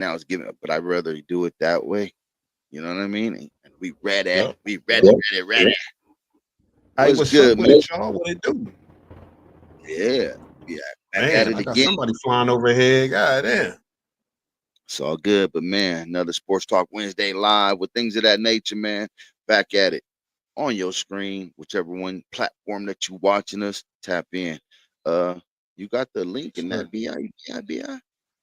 now it's giving up, but I'd rather do it that way. You know what I mean? And we ready. Yep. We ready. Hey, What's what's good, up with man? it, y'all? What it do? Yeah. Back at Man, it I got again. somebody flying overhead. God damn. It's all good, but man, another Sportz Talk Wednesday live with things of that nature, man. Back at it on your screen, whichever one platform that you watching us, tap in. You got the link in Sure. that BI?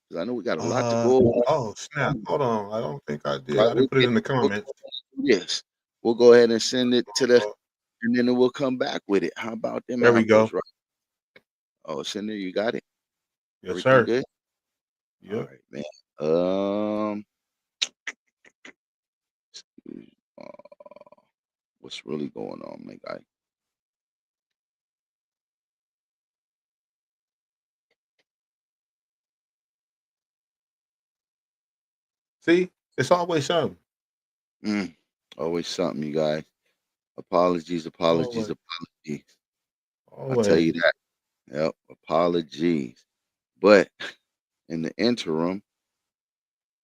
Because I know we got a lot to go over. Oh, snap. Hold on. I don't think I did. Right, I didn't put it in the comments. Yes, we'll go ahead and send it to the, and then we'll come back with it. How about them There we apples, go. right? Oh, it's in there. You got it. Yes, Everything sir. good? All Yep. right, man. What's really going on, my guy? See, it's always something. Always something, you guys. Apologies. Always. I'll tell you that. Yep, apologies. But in the interim,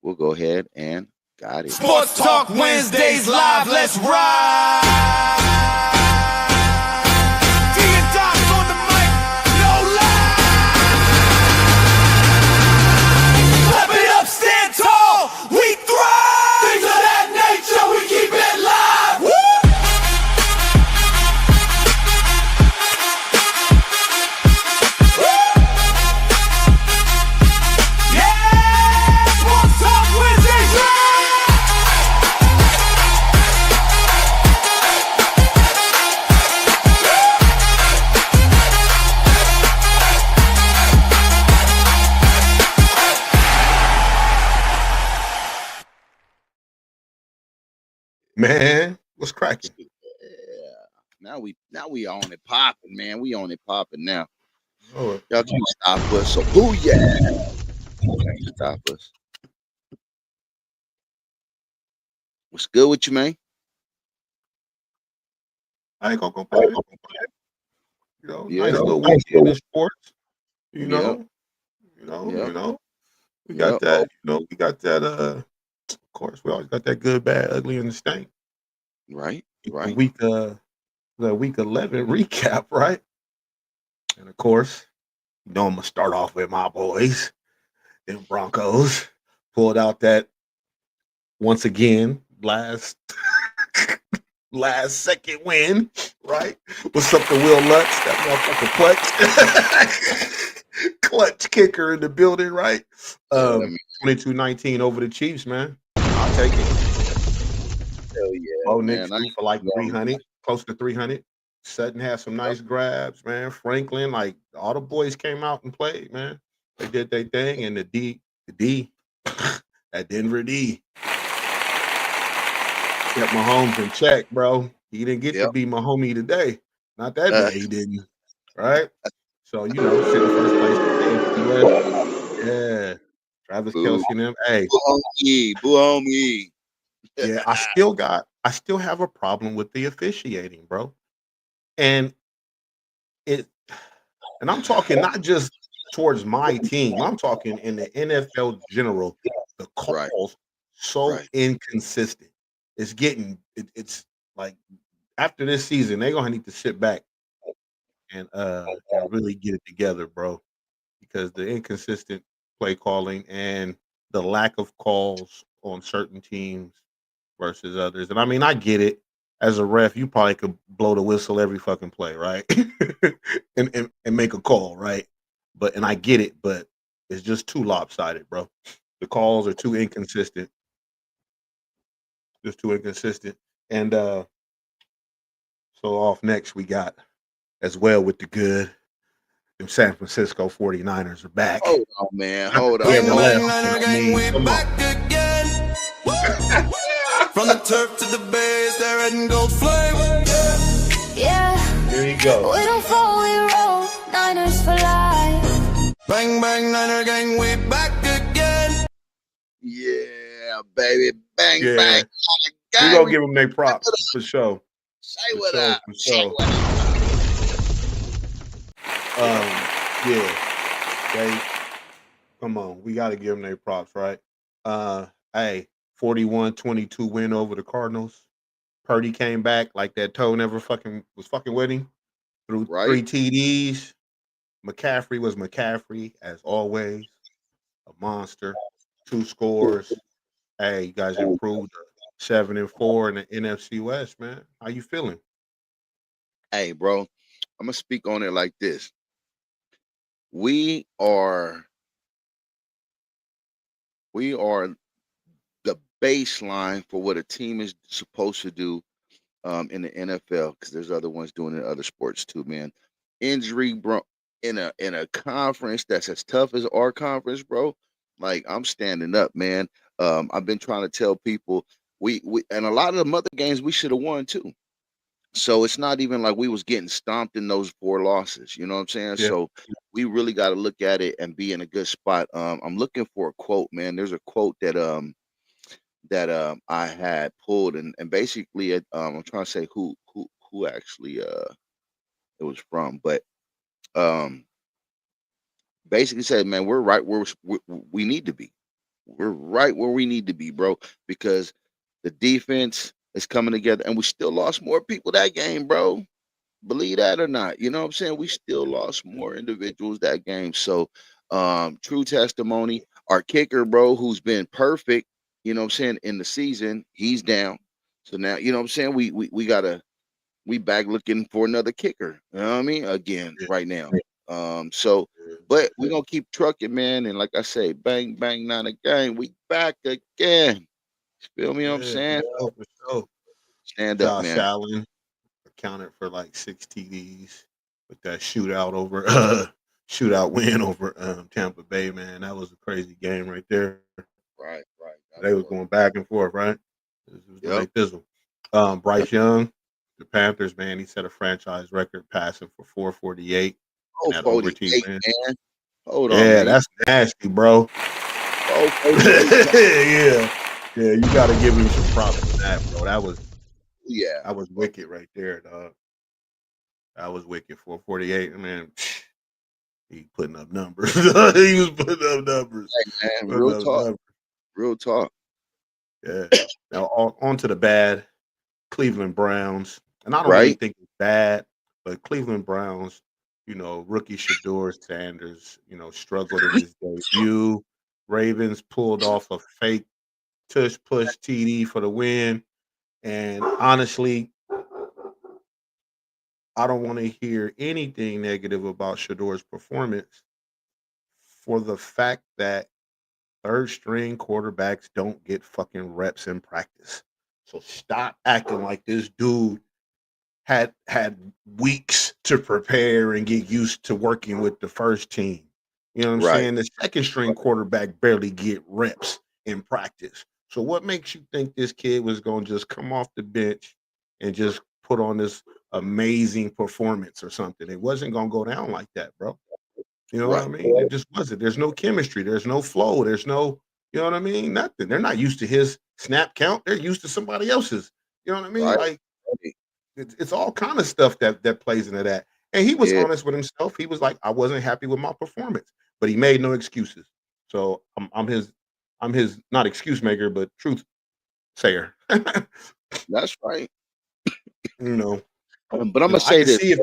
we'll go ahead and got it. Sportz Talk Wednesdays live. Let's ride. Thinksterz on the mic, no lie. Clap it up, stand tall. We thrive. Things of that nature, we keep it live. Woo! Yeah, Sportz Talk Wednesdays live. Man, what's cracking? Yeah. Now we on it popping, man. We on it popping now. Oh, Y'all can't stop us. So booyah. Can't stop us. What's good with you, man? I ain't gonna complain. You know, Yeah. nice little weekend in sports. You Yep. know. We got that, we got that of course, we always got that good, bad, ugly, and the stank. Right. The week 11 recap, right? And of course, I'm gonna start off with my boys. Them Broncos pulled out that once again last second win, right? What's up to Will Lutz, that motherfucker clutch kicker in the building, right? 22-19 over the Chiefs, man. I'll take it. Hell yeah. Oh, Nick threw for like 300, close to 300. Sutton had some nice grabs, man. Franklin, like all the boys came out and played, man. They did their thing, and the D, that Denver D kept Mahomes in check, bro. He didn't get to be my homie today. Not that day, he didn't. Right? So, sitting first place. Yeah. Travis Kelce and them. Hey. Boo homie. Yeah, I still have a problem with the officiating, bro. And I'm talking not just towards my team. I'm talking in the NFL general. The calls so inconsistent. It's getting it's like after this season, they're gonna need to sit back and really get it together, bro. Because the inconsistent play calling and the lack of calls on certain teams versus others. And I mean, I get it. As a ref, you probably could blow the whistle every fucking play, right? and make a call, right? And I get it, but it's just too lopsided, bro. The calls are too inconsistent. Just too inconsistent. And so off next we got as well with the good. Them San Francisco 49ers are back. Hold on, man. Hold on. From the turf to the base, they're red and gold flame. Yeah. There you go. We don't fall, we roll. Niners for life. Bang, bang, Niner gang, we back again. Yeah, baby. Bang, Yeah. bang. We're going to give them their props for sure. Say what up. Yeah. They, come on. We got to give them their props, right? Hey, 41-22 win over the Cardinals. Purdy came back like that toe never fucking was fucking with him through Right. 3 TDs. McCaffrey was McCaffrey as always, a monster. 2 scores. Hey, you guys improved to 7-4 in the NFC West, man. How you feeling? Hey, bro, I'm gonna speak on it like this. We are we are the baseline for what a team is supposed to do in the NFL, because there's other ones doing it in other sports too, man. Injury, bro, in a conference that's as tough as our conference, bro. Like, I'm standing up, man. I've been trying to tell people we and a lot of the other games we should have won too. So it's not even like we was getting stomped in those 4 losses. You know what I'm saying? Yeah. So we really got to look at it and be in a good spot. I'm looking for a quote, man. There's a quote that I had pulled, and basically I'm trying to say who actually it was from, but um basically said, man, we're right where we need to be. We're right where we need to be, bro, because the defense is coming together, and we still lost more people that game, bro. Believe that or not, you know what I'm saying? We still lost more individuals that game. So, true testimony. Our kicker, bro, who's been perfect, you know what I'm saying, in the season, he's down. So now, you know what I'm saying? We gotta we back looking for another kicker. You know what I mean? Again, Yeah. right now. So Yeah. but we're gonna keep trucking, man. And like I say, bang, bang, not again. We back again. Feel me what I'm Yeah, saying? for sure. Stand up, Josh man. Allen accounted for like 6 TDs with that shootout over shootout win over Tampa Bay, man. That was a crazy game right there. Right, right. That They was was. going back and forth, right? It was the Yep. late thistle. Bryce Young, the Panthers, man, he set a franchise record passing for 448 in Oh, that overtime 48, win. man. Hold on, Yeah, man. that's nasty, bro. Oh, 48. Yeah. Yeah, you gotta give him some props for that, bro. Yeah. That was wicked right there, dog. That was wicked. 448, man. He putting up numbers. He was putting up numbers. Hey, man. Putting Real up talk. numbers. Real talk. Yeah. Now on to the bad. Cleveland Browns, and I don't really Right? think it's bad, but Cleveland Browns, rookie Shador Sanders, struggled in his debut. Ravens pulled off a fake tush push TD for the win. And honestly, I don't want to hear anything negative about Shador's performance for the fact that third string quarterbacks don't get fucking reps in practice. So stop acting like this dude had weeks to prepare and get used to working with the first team. You know what I'm Right. saying? The second string quarterback barely get reps in practice. So what makes you think this kid was going to just come off the bench and just put on this amazing performance or something? It wasn't going to go down like that, bro. You know what I Right. mean? It just wasn't. There's no chemistry. There's no flow. There's no, you know what I mean? Nothing. They're not used to his snap count. They're used to somebody else's. You know what I mean? Right. Like it's all kind of stuff that plays into that. And he was Yeah. honest with himself. He was like, I wasn't happy with my performance, but he made no excuses. So I'm his not excuse maker, but truth sayer. That's right. you know, But I'm gonna I say can this. see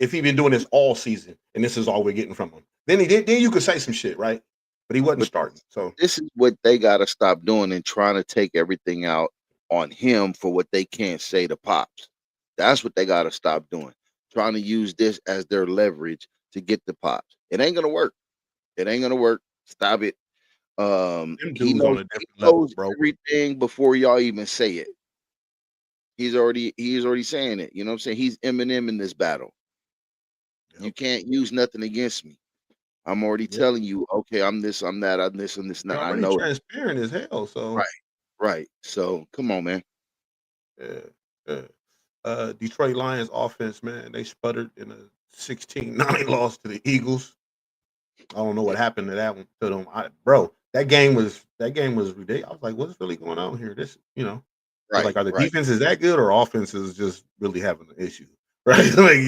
if he been doing this all season and this is all we're getting from him. Then you could say some shit, right? But he wasn't But starting. So this is what they gotta stop doing, and trying to take everything out on him for what they can't say to Pops. That's what they gotta stop doing. Trying to use this as their leverage to get the Pops. It ain't gonna work. It ain't gonna work. Stop it. them He dudes on knows a he different level, knows bro. everything before y'all even say it. He's already saying it. You know what I'm saying? He's Eminem in this battle. You Yep. can't use nothing against me. I'm already Yep. telling you, okay, I'm this, I'm that, I'm this, I'm this. They're Now I already know it. transparent as hell. So Right, right. So come on, man. yeah, yeah. Detroit Lions offense, man, they sputtered in a 16-9 loss to the Eagles. I don't know Yeah, what happened to that one to them. Bro, that game was ridiculous. I was like, what's really going on here? I was right, like, are the right. defenses that good or offenses just really having an issue? Right? like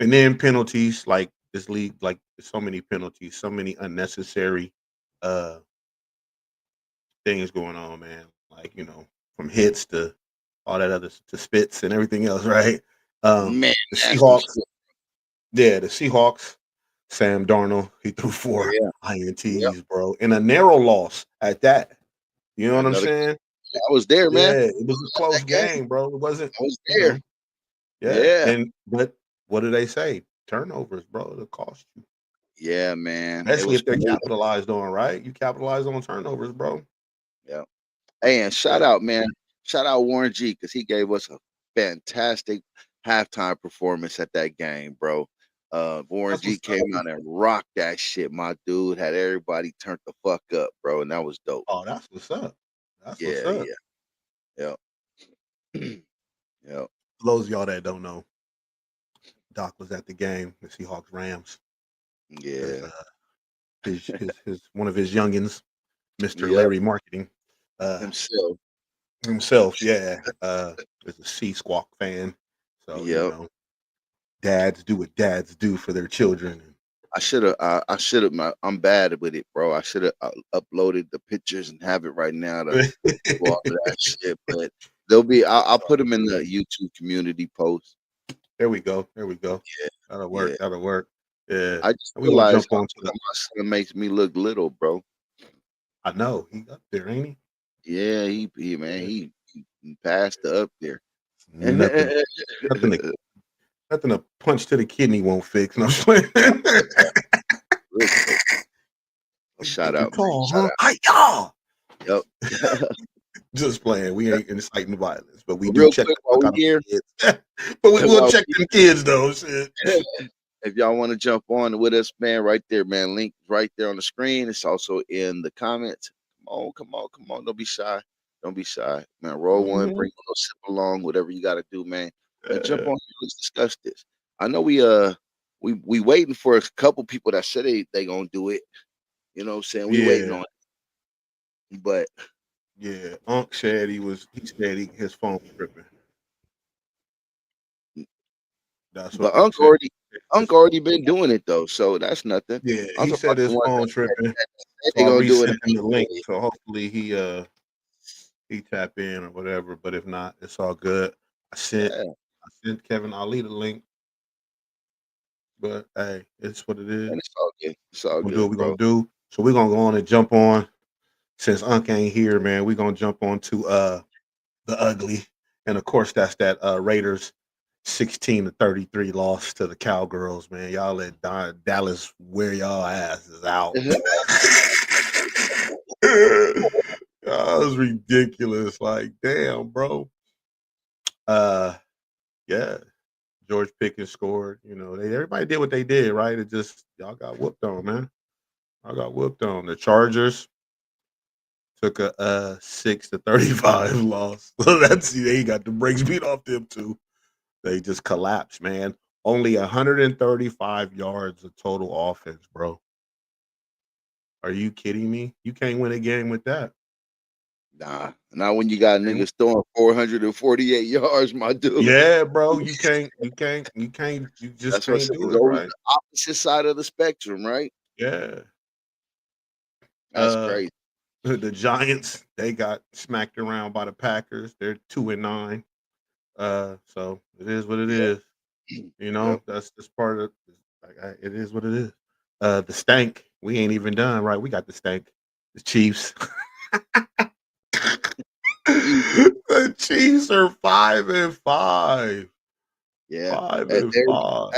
and then penalties, like this league, like so many penalties, so many unnecessary uh things going on, man. Like, from hits to all that other to spits and everything else, right? Man, The that's some Seahawks, shit. the Seahawks, Sam Darnold, he threw four Yeah, yeah. INTs, bro, in a narrow loss at that. You know what I'm Another. saying? I was there, Yeah, man. it was a close That game. game, bro. It wasn't, I was you there. know, yeah. Yeah, But what do they say? Turnovers, bro, it'll cost you. yeah, man. It Especially was if they're brutal. capitalized on, right? You capitalize on turnovers, bro. Yeah. Hey, and shout Yeah. out, man. Shout out Warren G because he gave us a fantastic halftime performance at that game, bro. Warren That's G what's came up. out and rocked that shit. My dude had everybody turned the fuck up, bro, and that was dope. Oh, that's what's up. That's what's Yeah, up. yeah, yeah, yeah. For those of y'all that don't know, Doc was at the game, the Seahawks Rams, because Yeah. his one of his youngins, Mr. Yep. Larry Marketing, uh, Himself. himself, yeah, is a Sea Squawk fan. So Yep. dads do what dads do for their children. I should have. I should have. I'm bad with it, bro. I should have uploaded the pictures and have it right now to do all of that shit. But they'll be. I'll put them in the YouTube community post. There we go. There we go. Yeah, That'll yeah. work. That'll work. Yeah. I just And we're gonna realized jump how on to the. my son makes me look little, bro. I know he up there, ain't he? Yeah, he man, Yeah. he passed the up there. Nothing, nothing a punch to the kidney won't fix. No, I'm just playing. Real quick. Shout out, man. Tall, Shout huh? out. Hi-yah! Yep. Just playing. We ain't inciting violence, but we do Real check quick the while fuck we out of here, the kids. But we will while check them kids though. Shit. if y'all want to jump on with us, man, right there, man. Link right there on the screen. It's also in the comments. Come on. Don't be shy. Don't be shy, man. Roll one, Mhm. bring a little sip along, whatever you got to do, man. And jump Yeah. on here. Let's discuss this. I know we waiting for a couple people that said they gonna do it. You know what I'm saying? We waiting Yeah. on it. But Yeah. Unc said his phone tripping. That's what but Unc said. Unc already been doing it though, so that's nothing. Yeah, I'm he talking said about the his ones phone that tripping. said So they I gonna do it resent him the link. immediately. So hopefully he tap in or whatever. But if not, it's all good. I sent Yeah, Kevin Ali the link. But hey, it's what it is. and it's all good. It's all We're gonna do what good, we're bro. gonna do. So we're gonna go on and jump on. Since Unc ain't here, man, we're gonna jump on to the ugly. And of course that's that Raiders 16-33 loss to the Cowgirls, man. Y'all let Dallas wear y'all asses out. That was ridiculous. Like, damn, bro. Uh yeah. George Pickens scored. Everybody did what they did, right? It just y'all got whooped on, man. I got whooped on. The Chargers took a 6-35 loss. So they got the brakes beat off them too. They just collapsed, man. Only 135 yards of total offense, bro. Are you kidding me? You can't win a game with that. Nah, not when you got niggas throwing 448 yards, my dude. Yeah, bro. You just That's what I can't said. do It's it, always right? the opposite side of the spectrum, right? Yeah. That's Uh crazy. the Giants, they got smacked around by the Packers. They're 2-9. So it is what it Yep. is. Yep. That's part of it is what it is. The stank, we ain't even done, right? We got the stank. The Chiefs. The Chiefs are 5-5. Yeah. Five Hey, and five.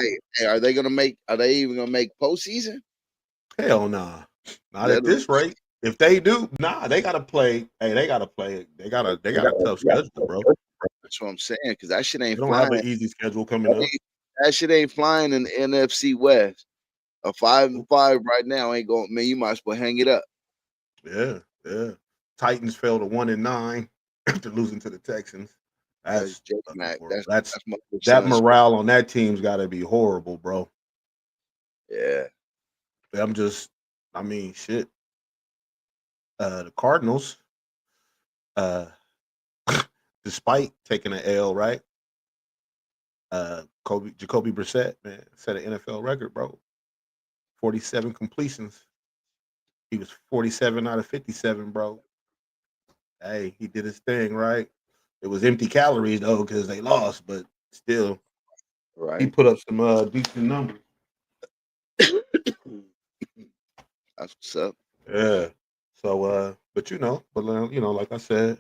are they even gonna make postseason? Hell nah. Not Let at them this rate. If they do, nah, they gotta play. Hey, they gotta play. They got a tough schedule, bro. that's what I'm saying, because that shit They ain't don't have flying. an easy schedule coming up. That shit ain't flying in the NFC West. A 5-5 right now ain't going. Man, you might as well hang it up. Yeah, yeah. Titans fell to 1-9 after losing to the Texans. That's That's J fucking Mac. horrible. That's my That son's. morale on that team's got to be horrible, bro. Yeah. I mean, shit. The Cardinals, uh, despite taking an L, right? Jacoby Brissett, man, set an NFL record, bro. 47 completions. He was 47 out of 57, bro. Hey, he did his thing, right? It was empty calories though, because they lost, but still, he Right. put up some decent numbers. That's what's up. Yeah. So, but like I said,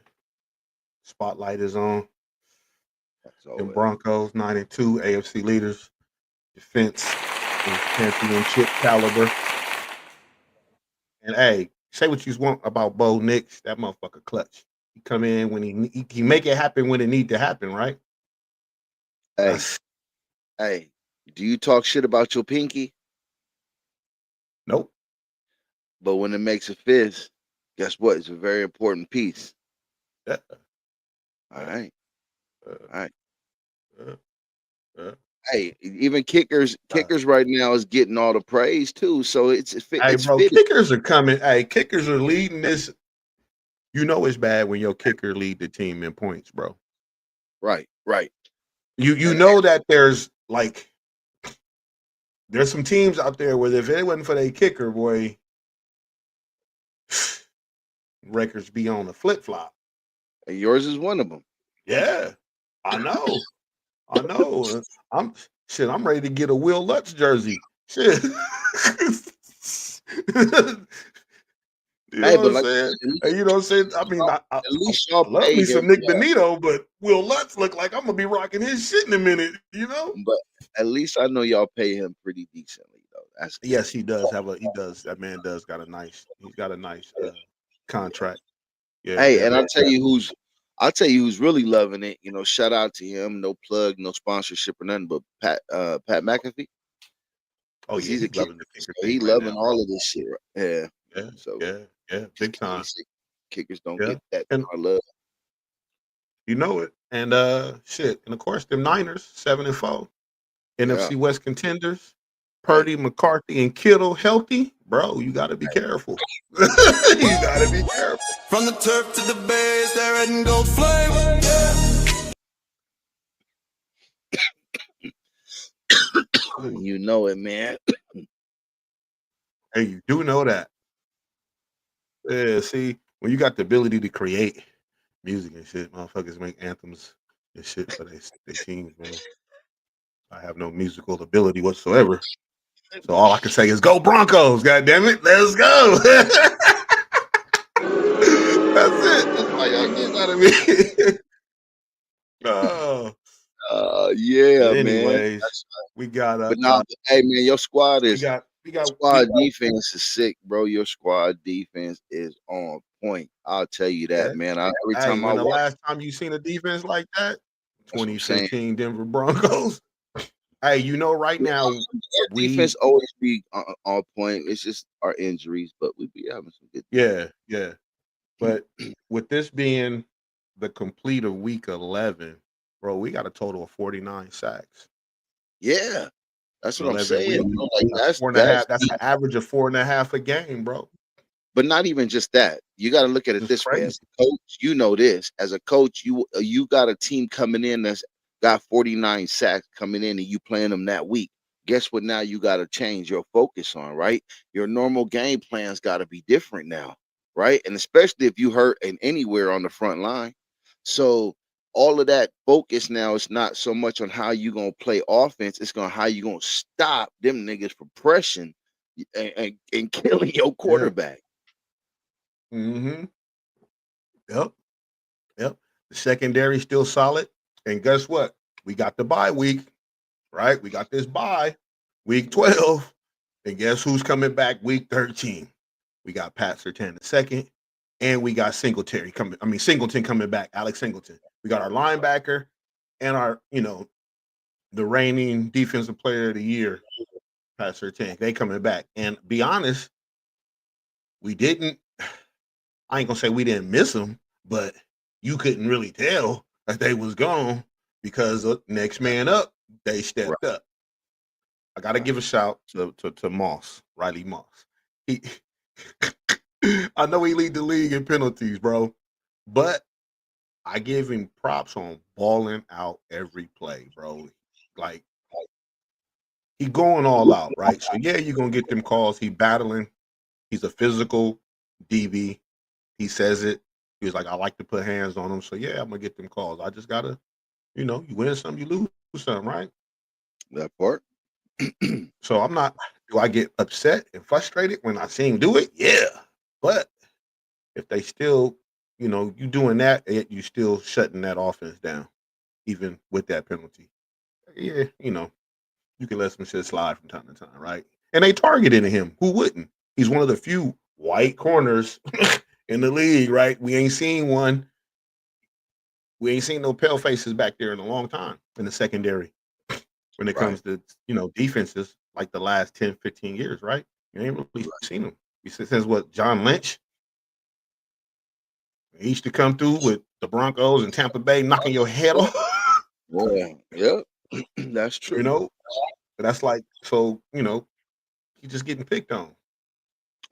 spotlight is on That's them always. Broncos, 9-2 AFC leaders. Defense is championship caliber. And hey, say what you want about Bo Nix, that motherfucker clutch. He come in when he make it happen when it need to happen, right? Hey, hey, do you talk shit about your pinky? Nope. But when it makes a fist, guess what? It's a very important piece. Yeah. All right. Uh, All right. uh, uh. Hey, even kickers right now is getting all the praise too. So Hey, it's bro, fitting. kickers are coming. Hey, kickers are leading this. You know it's bad when your kicker lead the team in points, bro. Right. You And know that there's some teams out there where if it wasn't for their kicker, boy, records be on the flip flop. yours is one of them. Yeah, I know. I'm ready to get a Will Lutz jersey. Shit. You know Hey, what but I'm like saying? Hey, you know what I'm saying? I mean, I at least y'all love pay me him some Nick well. Benito, but Will Lutz look like I'm gonna be rocking his shit in a minute. You know? But at least I know y'all pay him pretty decently though. That's good. Yes, he does have a. He does. That man does got a nice. He's got a nice contract. Yeah, Hey, yeah. and I'll tell you who's really loving it. You know, shout out to him. No plug, no sponsorship or nothing, but Pat McAfee. Oh Because yeah, he's a he's kicker. loving the kicker So he thing right loving now, bro. all of this shit. Right? Yeah. Yeah, So yeah, big time. kickers don't Yeah, get that and kind of love. you know it. And shit, and of course, them Niners 7-4, Yeah. NFC West contenders. Right. Purdy, McCarthy, and Kittle healthy, bro. You got to be careful. You got to be careful. From the turf to the base, they're red and gold flame. Yeah. You know it, man. Hey, you do know that. Yeah, see, when you got the ability to create music and shit, motherfuckers make anthems and shit for their teams, man. I have no musical ability whatsoever. So all I can say is go Broncos, god damn it. Let's go. That's it. That's all y'all get out of me. Oh. Yeah, man. Anyways, we got But now, hey, man, your squad we got defense is sick, bro. Your squad defense is on point. I'll tell you yeah. that, man. Every Hey, time I when the watch, last time you seen a defense like that? that's what I'm saying. 2015 Denver Broncos. Hey, you know, right now Our defense always be on point. It's just our injuries, but we be having some good. yeah. But with this being the complete of week 11, bro, we got a total of 49 sacks. Yeah, that's what I'm 11 saying. weeks. You know, like That's 4.5. That's an average of 4.5 a game, bro. But not even just that. You got to look at it It's this way. crazy. As a coach, you know this. As a coach, you got a team coming in that's got 49 sacks coming in, and you playing them that week. Guess what? Now you got to change your focus on, right? Your normal game plans got to be different now, right? And especially if you hurt in anywhere on the front line. So all of that focus now is not so much on how you gonna play offense. It's gonna how you gonna stop them niggas from pressing and killing your Yeah. quarterback. Mm-hmm. Yep. The secondary still solid. And guess what? We got the bye week, right? We got this bye week 12. And guess who's coming back week 13? We got Pat Surtain II, and we got Singleton coming back, Alex Singleton. We got our linebacker and our, the reigning defensive player of the year, Pat Surtain. They coming back. And be honest, I ain't gonna say we didn't miss them, but you couldn't really tell that they was gone because of next man up, they stepped up. I gotta give a shout to Moss, Riley Moss. He I know he lead the league in penalties, bro, but I give him props on balling out every play, bro. Like he going all out, right? So yeah, you're gonna get them calls. He battling. He's a physical DB. He says it. He was like, I like to put hands on them. So yeah, I'm gonna get them calls. I just gotta, you win some, you lose some, right? That part. So I'm not. Do I get upset and frustrated when I see him do it? Yeah, but if they still, you doing that, you still shutting that offense down, even with that penalty. Yeah, you can let some shit slide from time to time, right? And they targeted him. Who wouldn't? He's one of the few white corners in the league, right? We ain't seen one. We ain't seen no pale faces back there in a long time in the secondary when it Right. comes to, defenses like the last 10, 15 years, right? You ain't really seen them. Since what, John Lynch? He used to come through with the Broncos and Tampa Bay knocking your head off. Yeah. Yep. That's true. But that's like, so, he's just getting picked on.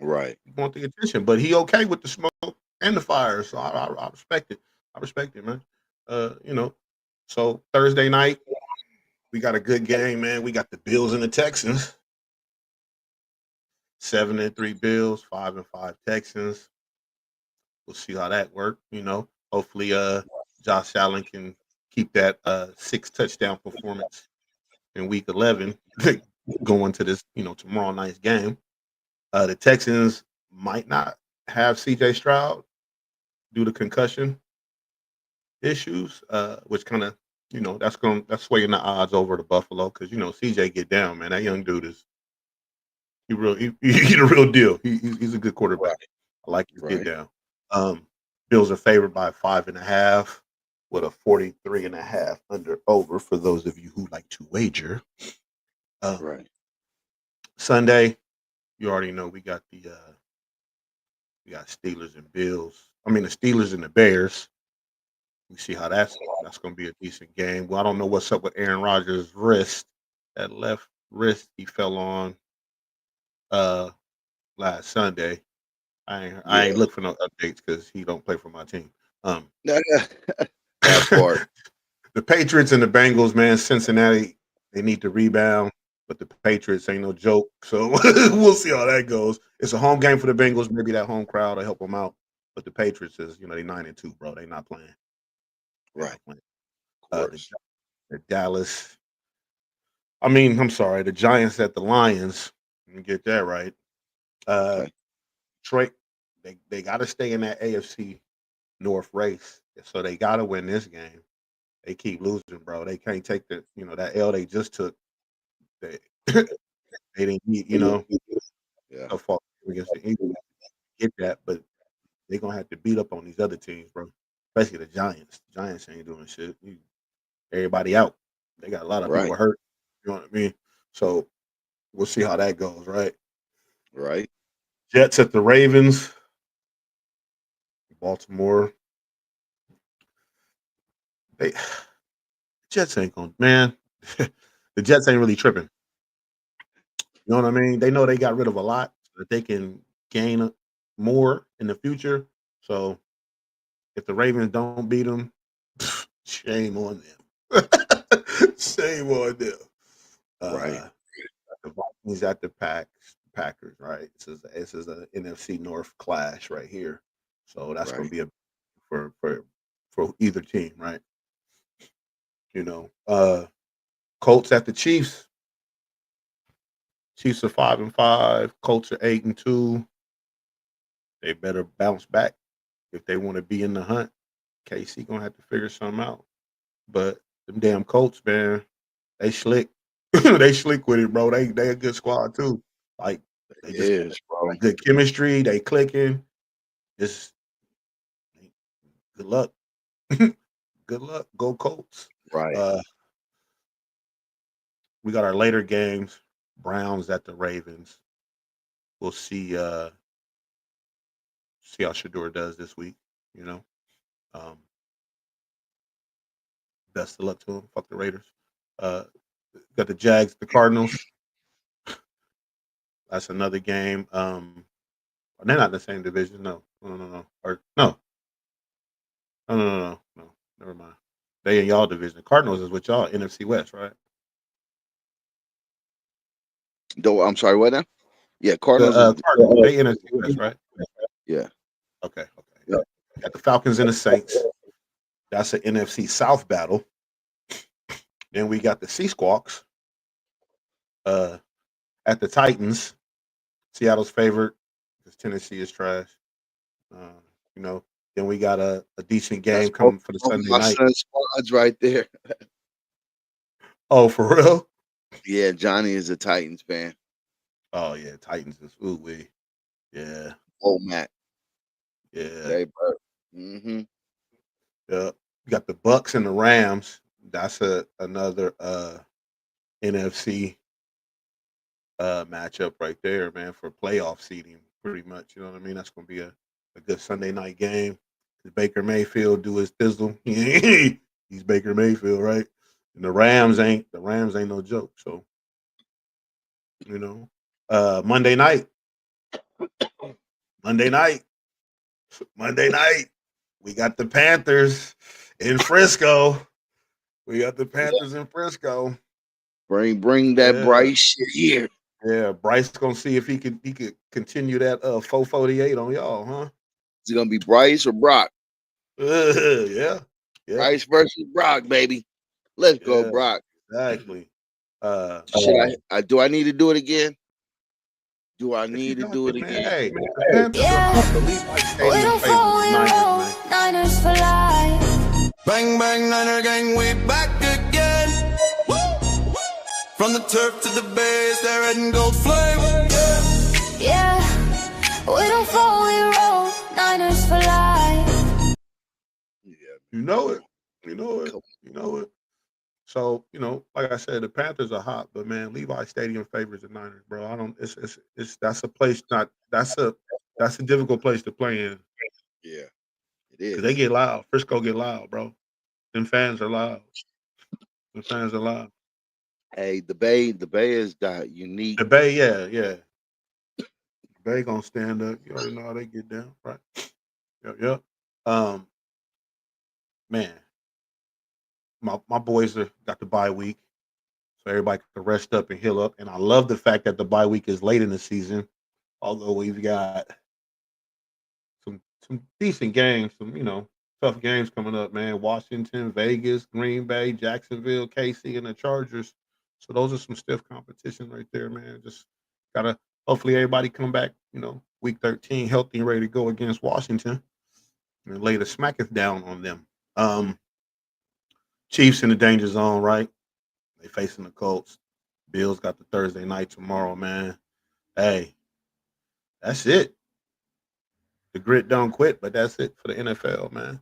Right. He want the attention, but he okay with the smoke and the fire. So I respect it. I respect it, man. So Thursday night, we got a good game, man. We got the Bills and the Texans. 7-3 Bills, 5-5 Texans. We'll see how that works. Hopefully, Josh Allen can keep that 6 touchdown performance in Week 11 going to this, tomorrow night's game. The Texans might not have C.J. Stroud due to concussion issues, which kind of, that's swaying the odds over to Buffalo because C.J. get down, man. That young dude is he's the real deal. He's a good quarterback. Right. I like his get Right. down. Bills are favored by 5.5 with a 43.5 under over for those of you who like to wager. Right. Sunday, you already know we got Steelers and Bills. I mean the Steelers and the Bears. We see how that's going to be a decent game. Well, I don't know what's up with Aaron Rodgers' wrist. That left wrist he fell on last Sunday. I ain't look for no updates because he don't play for my team. That part. The Patriots and the Bengals, man. Cincinnati, they need to rebound, but the Patriots ain't no joke. So we'll see how that goes. It's a home game for the Bengals. Maybe that home crowd will help them out. But the Patriots is, they 9-2, bro. They not playing. Right. The Dallas. I mean, I'm sorry, the Giants at the Lions. Let me get that right. Detroit, they got to stay in that AFC North race, so they got to win this game. They keep losing, bro. They can't take that L they just took. They didn't need, Yeah. a fault against the Eagles. Get that, but they're gonna have to beat up on these other teams, bro. Especially the Giants. The Giants ain't doing shit. Everybody out. They got a lot of people hurt. You know what I mean? So we'll see how that goes, right? Right. Jets at the Ravens. Baltimore. Jets ain't gonna, man. The Jets ain't really tripping. You know what I mean? They know they got rid of a lot so that they can gain more in the future. So if the Ravens don't beat them, shame on them. Shame on them. Right. The Vikings at the Packers, right? This is a NFC North clash right here. So that's gonna be a for either team, right? Colts at the Chiefs. Chiefs are 5-5. Colts are 8-2. They better bounce back if they want to be in the hunt. KC gonna have to figure something out. But them damn Colts, man, they slick. They slick with it, bro. They a good squad too. Like they just bro. good chemistry. They clicking. Just good luck. Good luck. Go Colts. Right. We got our later games. Browns at the Ravens. We'll see how Shador does this week, Best of luck to him. Fuck the Raiders. Got the Jags, the Cardinals. That's another game. They're not in the same division. No. Or no. No. Never mind. They in y'all division. The Cardinals is with y'all NFC West, right? I'm sorry, what now? Yeah, Cardinals, Cardinals. they NFC West, right? Yeah. Okay. Yeah. Got the Falcons and the Saints. That's an NFC South battle. Then we got the Sea Squawks at the Titans. Seattle's favorite because Tennessee is trash. You know, then we got a decent game coming for the Sunday my night. son's squads right there. Oh, for real? Yeah, Johnny is a Titans fan. Oh yeah, Titans is ooh-wee. Yeah. Oh, Matt. Yeah. Mm-hmm. Yeah. You got the Bucks and the Rams. That's another NFC matchup right there, man, for playoff seeding, pretty much. You know what I mean? That's gonna be a good Sunday night game. Baker Mayfield do his thizzle. He's Baker Mayfield, right? And the Rams ain't no joke. So, you know, Monday night, we got the Panthers in Frisco. Bring that Bryce shit here. Yeah, Bryce gonna see if he could continue that 448 on y'all, huh? Is it gonna be Bryce or Brock? Yeah. Bryce versus Brock, baby. Let's go, Brock. Exactly. Do I need to do it again? Do I need to do it again? Hey, the Panthers are Levi Stadium favorites. Niners for life. Bang, bang, Niner gang, we back again. From the turf to the base, they're red and gold flame. Yeah, we don't fall, we roll. Niners for life. Yeah, you know it. So, like I said, the Panthers are hot, but man, Levi Stadium favors the Niners, bro. I don't. It's that's a place not. That's a difficult place to play in. Yeah, it is. 'Cause they get loud. Frisco get loud, bro. Them fans are loud. Hey, the Bay is that unique. The Bay, yeah. The Bay gonna stand up. You already know how they get down, right? Yep. Man, my boys got the bye week, so everybody can rest up and heal up. And I love the fact that the bye week is late in the season, although we've got some decent games, some tough games coming up, man. Washington, Vegas, Green Bay, Jacksonville, KC, and the Chargers. So those are some stiff competition right there, man. Just gotta hopefully everybody come back, week 13 healthy and ready to go against Washington and lay the smacketh down on them. Chiefs in the danger zone, right? They facing the Colts. Bills got the Thursday night tomorrow, man. Hey, that's it. The grit don't quit, but that's it for the NFL, man.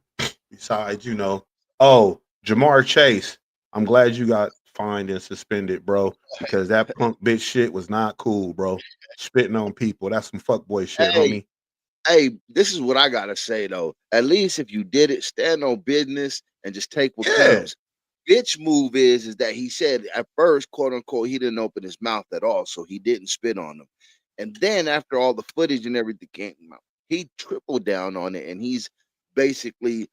Besides, Jamar Chase. I'm glad you got fined and suspended, bro, because that punk bitch shit was not cool, bro. Spitting on people. That's some fuckboy shit, homie. Hey, this is what I gotta say though. At least if you did it, stand on business and just take what comes. Bitch move is that he said at first, quote unquote, he didn't open his mouth at all, so he didn't spit on them. And then after all the footage and everything came out, he tripled down on it, and he's basically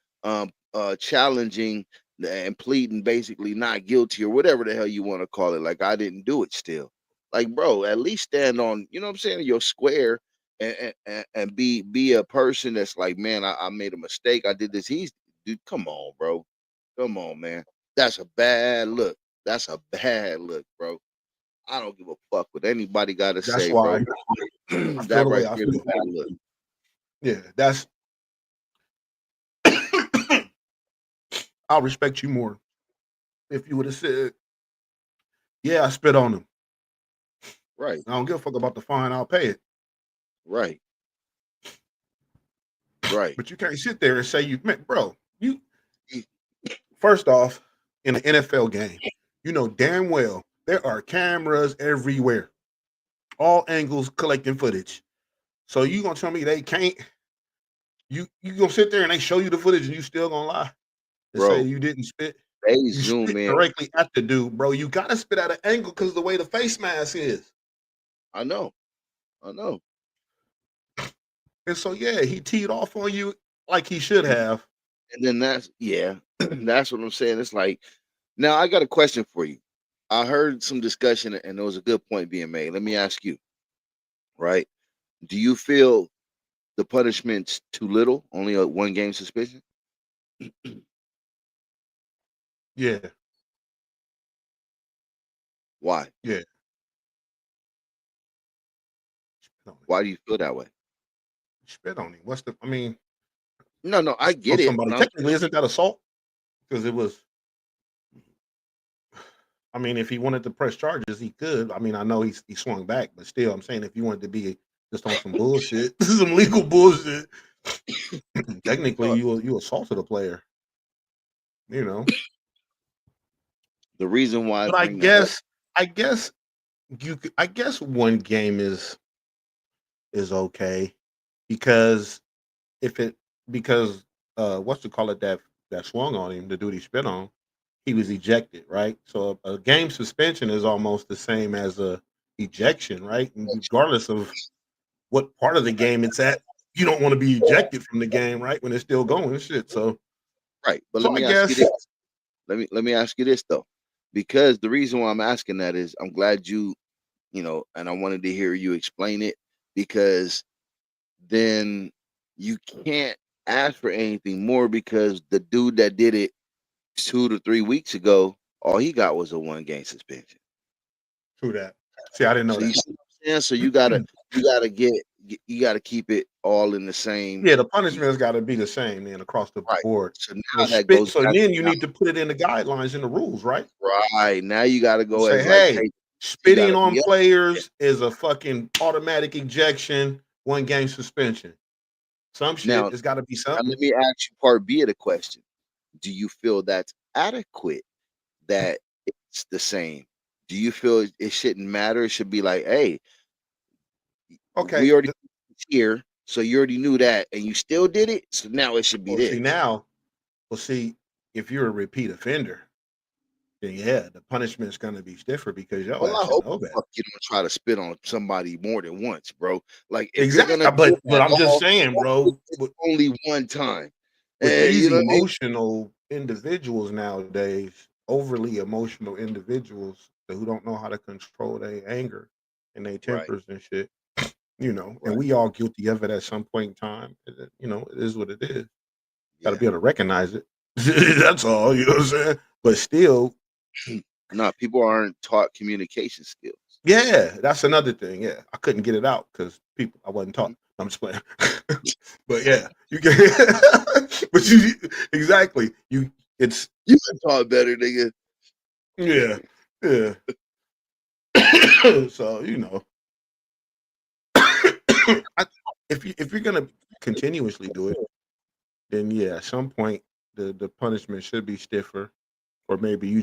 challenging and pleading basically not guilty or whatever the hell you want to call it. Like, I didn't do it still. Like, bro, at least stand on, you know what I'm saying, your square and be a person that's like, man, I made a mistake. I did this. Dude, come on, bro. Come on, man. That's a bad look. Bro. I don't give a fuck what anybody got to say, why bro. That right there is a bad look. Yeah, that's. I'll respect you more if you would have said, "Yeah, I spit on him." Right. I don't give a fuck about the fine. I'll pay it. Right. But you can't sit there and say bro. You first off, in an NFL game, you know damn well there are cameras everywhere, all angles collecting footage. So you gonna tell me they can't? You gonna sit there and they show you the footage and you still gonna lie and say you didn't spit? You zoom spit in directly at the dude, bro. You gotta spit at an angle because of the way the face mask is. I know. And so he teed off on you like he should have. And then that's what I'm saying. It's like, now I got a question for you. I heard some discussion and there was a good point being made. Let me ask you, right? Do you feel the punishment's too little, only a 1-game suspension? Yeah, Why? yeah. Why do you feel that way? Spit on him. What's the? I mean, No, I spit on get it. somebody. But I'm Technically, isn't that assault? Because it was. I mean, if he wanted to press charges, he could. I mean, I know he swung back, but still, I'm saying if you wanted to be just on some bullshit, some legal bullshit, technically you assaulted a player. You know. the reason why I But bring that up. I guess I guess 1 game is okay because if it because what's to call it that swung on him, the dude he spit on, he was ejected, right? So a game suspension is almost the same as a ejection, right? And regardless of what part of the game it's at, you don't want to be ejected from the game, right? When it's still going and shit. Right. But So let I me ask you guess this. Let me ask you this though. Because the reason why I'm asking that is I'm glad and I wanted to hear you explain it, because then you can't ask for anything more, because the dude that did it 2 to 3 weeks ago, all he got was a 1-game suspension. true that. See, I didn't know So you that. see what I'm saying? So you gotta keep it all in the same. Yeah, the punishment's got to be the same then across the Right. board. So The now that spit. goes So back then to you now, need to put it in the guidelines and the rules, right? right now you gotta And go say, as like, hey, hey, you spitting gotta on be up. players is a fucking automatic ejection, 1 game suspension. Some shit, Now, it's got to be now something. let me ask you part B of the question. Do you feel that's adequate, that it's the same? Do you feel it shouldn't matter? It should be like, hey, Okay. we already here, so you already knew that, and you still did it. So now it should be Well, see this. now, see, if you're a repeat offender, then yeah, the punishment's going to be stiffer because your Well, I ass should hope know the better. fuck you don't try to spit on somebody more than once, bro. Like if you're Exactly. gonna do it But at I'm just all, saying, bro, it's only one time. with And these you know what I mean? emotional individuals nowadays, overly emotional individuals who don't know how to control their anger and their Right, tempers and shit, and right. we all guilty of it at some point in time. It is what it is. Got to Yeah. be able to recognize it. That's all. You know what I'm saying? But still, No, people aren't taught communication skills. yeah, that's another thing. Yeah, I couldn't get it out because I wasn't taught. Mhm. I'm just playing. But yeah, you can. But you exactly you. It's You been taught better, nigga. yeah, yeah. So I, if you're gonna continuously do it, then yeah, at some point the punishment should be stiffer, or maybe you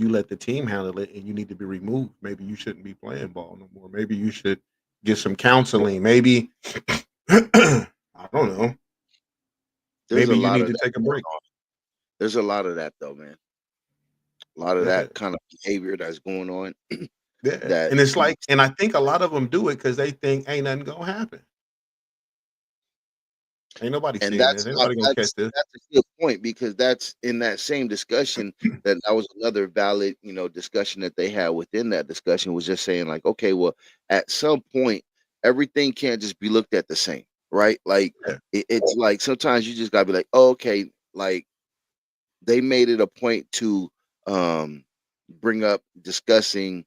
let the team handle it, and you need to be removed. Maybe you shouldn't be playing ball no more. Maybe you should get some counseling. Maybe I don't know. There's a Maybe you lot need of to that take a going break. on. There's a lot of that though, man. A lot of Yeah, that kind of behavior that's going on. yeah. That And it's like, and I think a lot of them do it because they think ain't nothing gonna happen. Ain't nobody and seeing this. Ain't nobody gonna catch this. that's a good point, because that's in that same discussion, that was another valid, discussion that they had within that discussion, was just saying like, okay, well, at some point, everything can't just be looked at the same, right? Like Yeah, it's like sometimes you just gotta be like, oh, okay, like they made it a point to um bring up discussing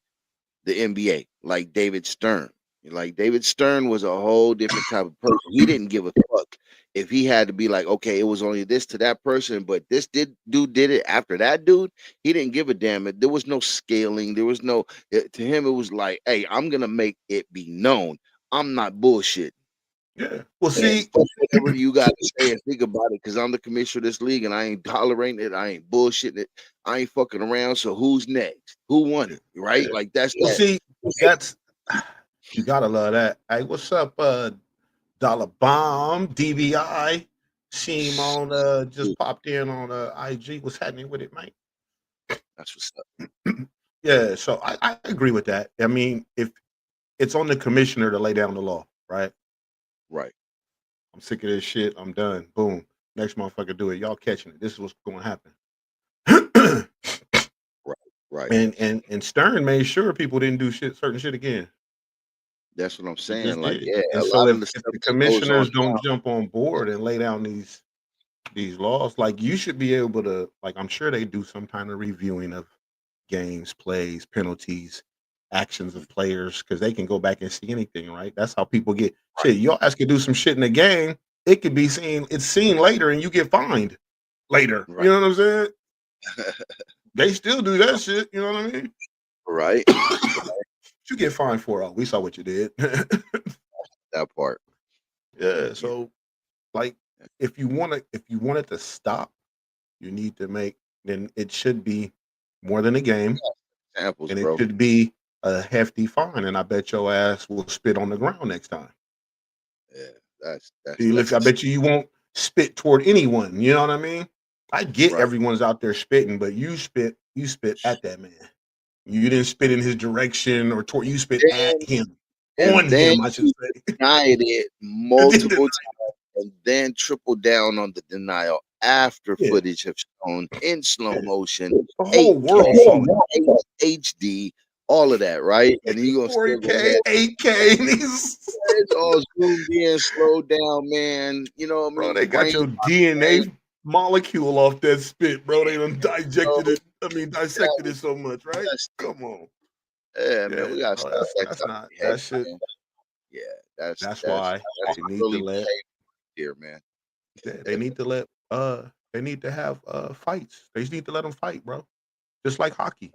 the NBA, like David Stern. Like David Stern was a whole different type of person. He didn't give a fuck if he had to be like, okay, it was only this to that person, but this dude did it after that dude. He didn't give a damn. There was no scaling. There was no to him. It was like, hey, I'm gonna make it be known. I'm not bullshit. yeah. Well, And see, fuck whatever you got to say and think about it, because I'm the commissioner of this league and I ain't tolerating it. I ain't bullshitting it. I ain't fucking around. So who's next? Who won yeah, it? Right? yeah. Like that's Well, that. see, that's you gotta love that. Hey, what's up, Dollar Bomb DBI? See him on just popped in on IG. What's happening with it, mate? That's what's up. Yeah, so I agree with that. I mean, if it's on the commissioner to lay down the law, right? Right. I'm sick of this shit. I'm done. Boom. Next motherfucker do it. Y'all catching it. This is what's going to happen. Right. Right. And Stern made sure people didn't do certain shit again. That's what I'm He just saying. Like, did. yeah, And a so lot if of the if stuff the that goes on commissioners don't now, jump on board and lay down these laws, like you should be able to, like I'm sure they do some kind of reviewing of games, plays, penalties, actions of players, because they can go back and see anything, right? That's how people get shit. Your ass could do some shit in the game. It could be seen later and you get fined later. right, You know what I'm saying? They still do that shit, you know what I mean? right, You get fined for it. Oh, we saw what you did. that part. Yeah, Yeah, so like if you want it to stop, you need to make then it should be more than a game examples, and it bro. should be a hefty fine. And I bet your ass will spit on the ground next time. Yeah, that's I that's a bet you won't spit toward anyone. You know what I mean? I get right. everyone's out there spitting, but you spit at that man. You didn't spit in his direction or toward you spit at Then him. On and then him, I should he say. denied it And then multiple times, and then tripled down on the denial after yeah, footage have shown in slow yeah. motion, The whole 8K, world saw it. HD, all of that, right? And then you gonna still go 4K, ahead. 8K. It's all zoomed in, slowed down, man. You know what I Bro, mean? they got Brain your drain, DNA molecule off that spit, bro. They done bro. digested it. That Dissected it was so much, right? disgusting. Come on. Yeah, man, Yeah, we gotta bro. stop that That's type not of that behavior, shit. man. Yeah, that's That's that's why that's they need to really let behavior here, man. they need to let they need to have fights. They just need to let them fight, bro. Just like hockey.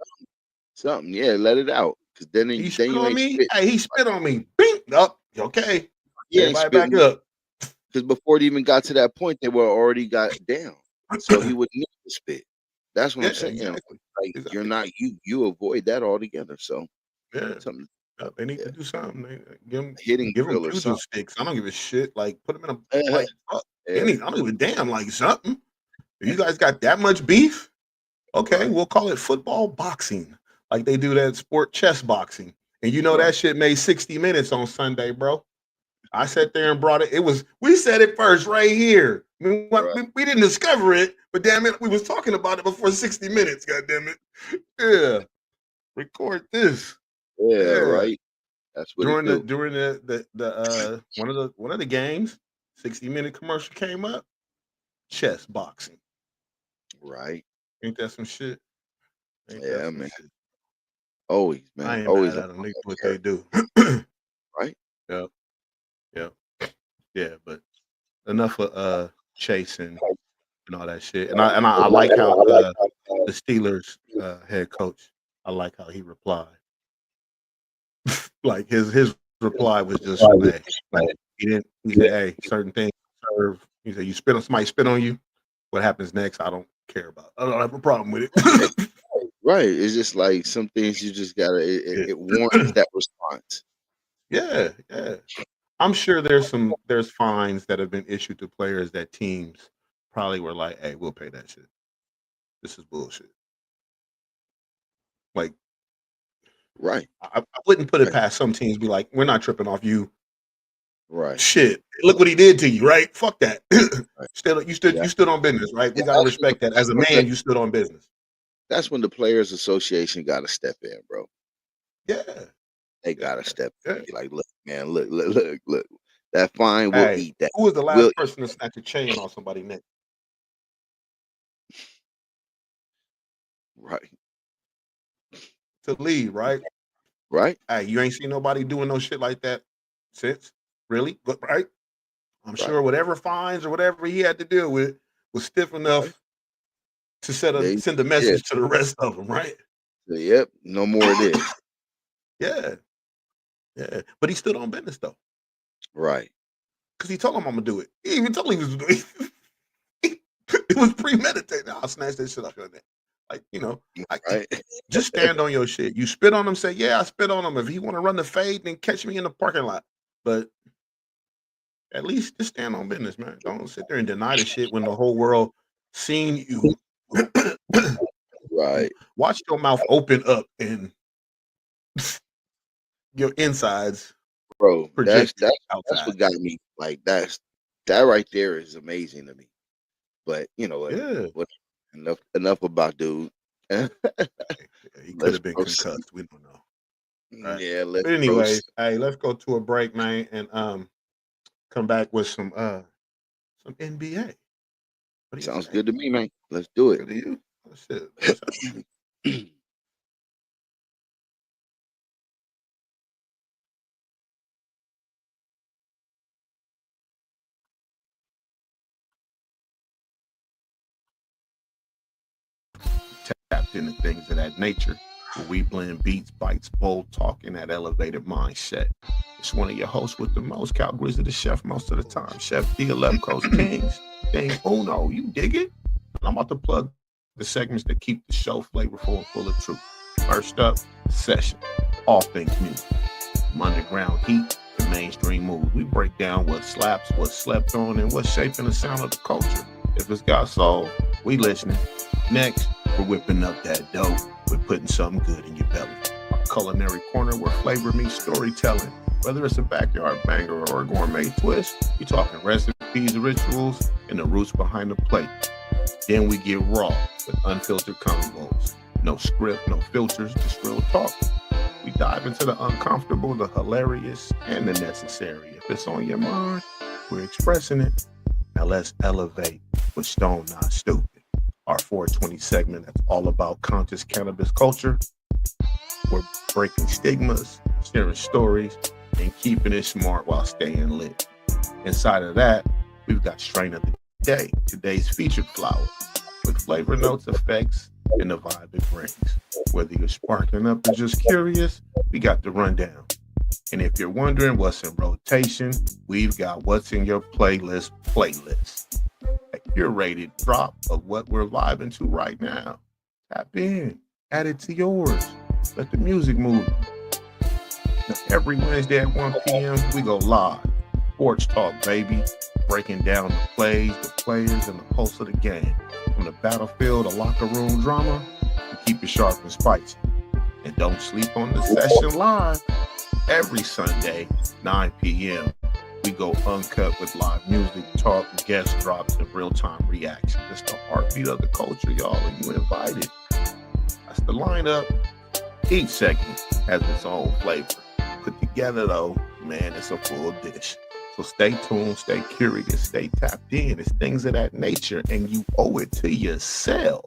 Something, yeah, let it out, cause He then spit you on ain't me. spitting. Hey, he spit on me. Bing up. Okay. He ain't Everybody back spitting up. because before it even got to that point, they were already got down. So he would need to spit. That's what Yeah, I'm saying. exactly. Like you're Exactly. not you avoid that altogether. So Yeah. something, They need yeah, to do something. hitting Give them drill or juju something. sticks. I don't give a shit. Like put them in a like fuck, Yeah, any. I don't give a damn. Like something. If you guys got that much beef, okay, right, we'll call it football boxing, like they do that sport chess boxing. And you know that right, shit made 60 minutes on Sunday, bro. I sat there and brought it. We said it first right here. right. We didn't discover it, but damn it, we was talking about it before 60 minutes. God damn it. Yeah. Record this. Yeah, Yeah. right. That's what it do. During the one of the games, 60-minute commercial came up. Chess boxing. Right. Ain't that some shit? Ain't that Yeah, some man. shit? Always, I man. ain't Always mad on at them. They do what care, they do. right? Yep. Yep. Yeah, but enough of chasing and all that shit. And I like how the Steelers head coach, I like how he replied. Like his reply was just hey, like he said, hey, certain things serve. He said, you spit on somebody spit on you, what happens next, I don't care about. I don't have a problem with it. Right. It's just like some things you just gotta. Yeah. It warrants that response. Yeah, yeah. I'm sure there's fines that have been issued to players that teams probably were like, hey, we'll pay that shit. This is bullshit. Like Right. I wouldn't put it Right. past some teams be like, we're not tripping off you. Right. Shit. Look what he did to you, right? Fuck that. Right. Yeah. You stood on business, right? We And gotta respect that. As a man, you stood on business. that's when the Players Association got to step in, bro. Yeah. They Yeah. got to step in. Yeah. Be like, look, man, look. That fine, we'll Hey, eat that. who was the We'll last eat. person to snatch a chain off somebody's neck? Right. To leave, right? Right. Hey, you ain't seen nobody doing no shit like that since? Really? But right? I'm Right. sure whatever fines or whatever he had to deal with was stiff Right. enough to send a Yeah. message to the rest of them, right? Yep. No more of this. Yeah, yeah. But he stood on business though, Right. because he told him I'm gonna do it. He even told him he was doing it. It was premeditated. I'll snatch that shit off your neck. Like, Right. just stand on your shit. You spit on him, say, yeah, I spit on him. If he want to run the fade, then catch me in the parking lot. But at least just stand on business, man. Don't sit there and deny the shit when the whole world seen you. Right. Watch your mouth open up and your insides Bro, project that's outside. what got me. Like that right there is amazing to me. But you know what? Yeah. What enough about dude. He could Let's have been proceed. concussed. We don't know. Right. Yeah, let's But anyways, proceed. hey, let's go to a break, man, and come back with some NBA. What do you Sounds say? good to me, man. Let's do it. Good to you? Oh, shit. Peace out. Tapped into things of that nature, where we blend beats, bites, bold talk, and that elevated mindset. It's one of your hosts with the most, Cal Grizzly, the chef, most of the time. Chef D, 11 Coast Kings. Dang Uno, you dig it? I'm about to plug the segments that keep the show flavorful and full of truth. First up, Session. All things music. From underground heat to mainstream moves. We break down what slaps, what's slept on, and what's shaping the sound of the culture. If it's got soul, we listening. Next, we're whipping up that dough. We're putting something good in your belly. Our culinary corner where flavor meets storytelling. Whether it's a backyard banger or a gourmet twist, we talking recipes, rituals, and the roots behind the plate. Then we get raw with unfiltered combos. No script, no filters, just real talk. We dive into the uncomfortable, the hilarious, and the necessary. If it's on your mind, we're expressing it. Now let's elevate with Stone Not Stupid. Our 420 segment that's all about conscious cannabis culture. We're breaking stigmas, sharing stories, and keeping it smart while staying lit. Inside of that, we've got Strain of the Day, today's featured flower, with flavor notes, effects, and the vibe it brings. Whether you're sparking up or just curious, we got the rundown. And if you're wondering what's in rotation, we've got what's in your playlist. A curated drop of what we're vibing to right now. Tap in, add it to yours. Let the music move you. Now, every Wednesday at 1 p.m., we go live. Sportz Talk, baby. Breaking down the plays, the players, and the pulse of the game. From the battlefield to locker room drama, we keep it sharp and spicy. And don't sleep on the session live. Every Sunday, 9 p.m., we go uncut with live music, talk, guest drops, and real-time reaction. It's the heartbeat of the culture, y'all, and you invited. That's the lineup. Each segment has its own flavor. Put together, though, man, it's a full dish. So stay tuned, stay curious, stay tapped in. It's things of that nature, and you owe it to yourself.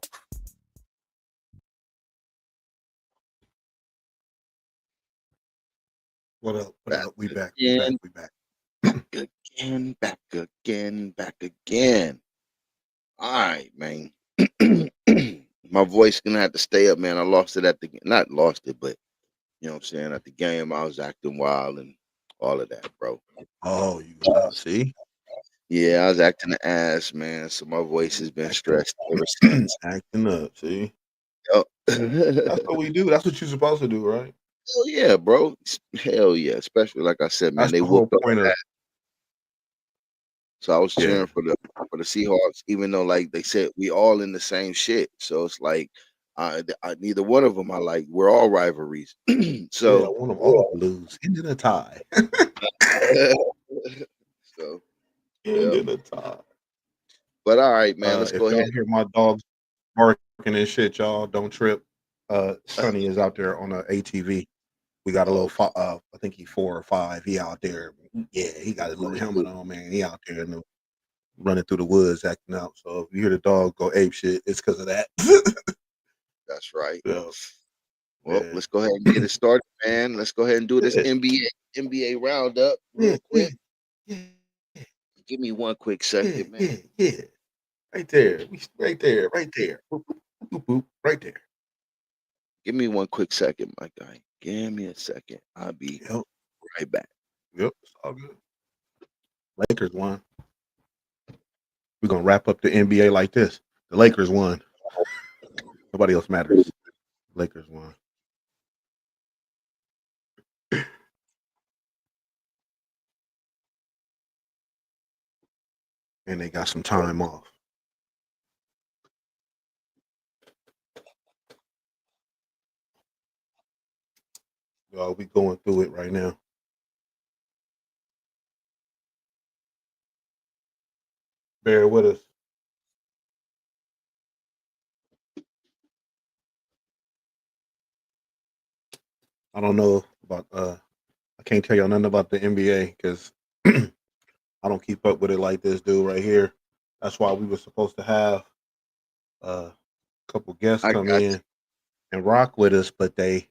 What up? What Back up? We back. We back. again, We back. back again, back again. All right, man. My voice gonna have to stay up, man. I lost it at the not lost it, but you know what I'm saying. At the game, I was acting wild and all of that, bro. Oh, you see? Yeah, I was acting the ass, man. So my voice has been stressed ever since. Acting up, see? Yup. That's what we do. That's what you're supposed to do, right? Hell yeah, bro. Hell yeah. Especially like I said, man, That's they the whole whooped up. point of So I was yeah. cheering for the Seahawks, even though like they said we all in the same shit. So it's like neither one of them I like. We're all rivalries. Yeah, I So want them all to lose. End in a tie. so End yeah. in a tie. But all right, man. Let's If go ahead. y'all hear my dogs barking and shit, y'all don't trip. Sonny is out there on a ATV. We got a little, I think he's 4 or 5. He out there. Yeah, he got his little helmet on, man. He out there running through the woods acting out. So if you hear the dog go ape shit, it's because of that. That's right. So, Well, yeah. let's go ahead and get it started, man. Let's go ahead and do this Yeah, NBA roundup yeah, real yeah, quick. yeah, Give me one quick yeah, second, man. yeah, yeah. Right there. Right there. Right there. Boop, boop, boop, boop, right there. Give me one quick second, my guy. Give me a second. I'll be Yep. right back. Yep. It's all good. Lakers won. We're gonna wrap up the NBA like this. The Lakers won. Nobody else matters. Lakers won. And they got some time off. We going through it right now. Bear with us. I don't know But I can't tell y'all nothing about the NBA because I don't keep up with it like this dude right here. That's why we were supposed to have a couple guests I come got in and rock with us, but they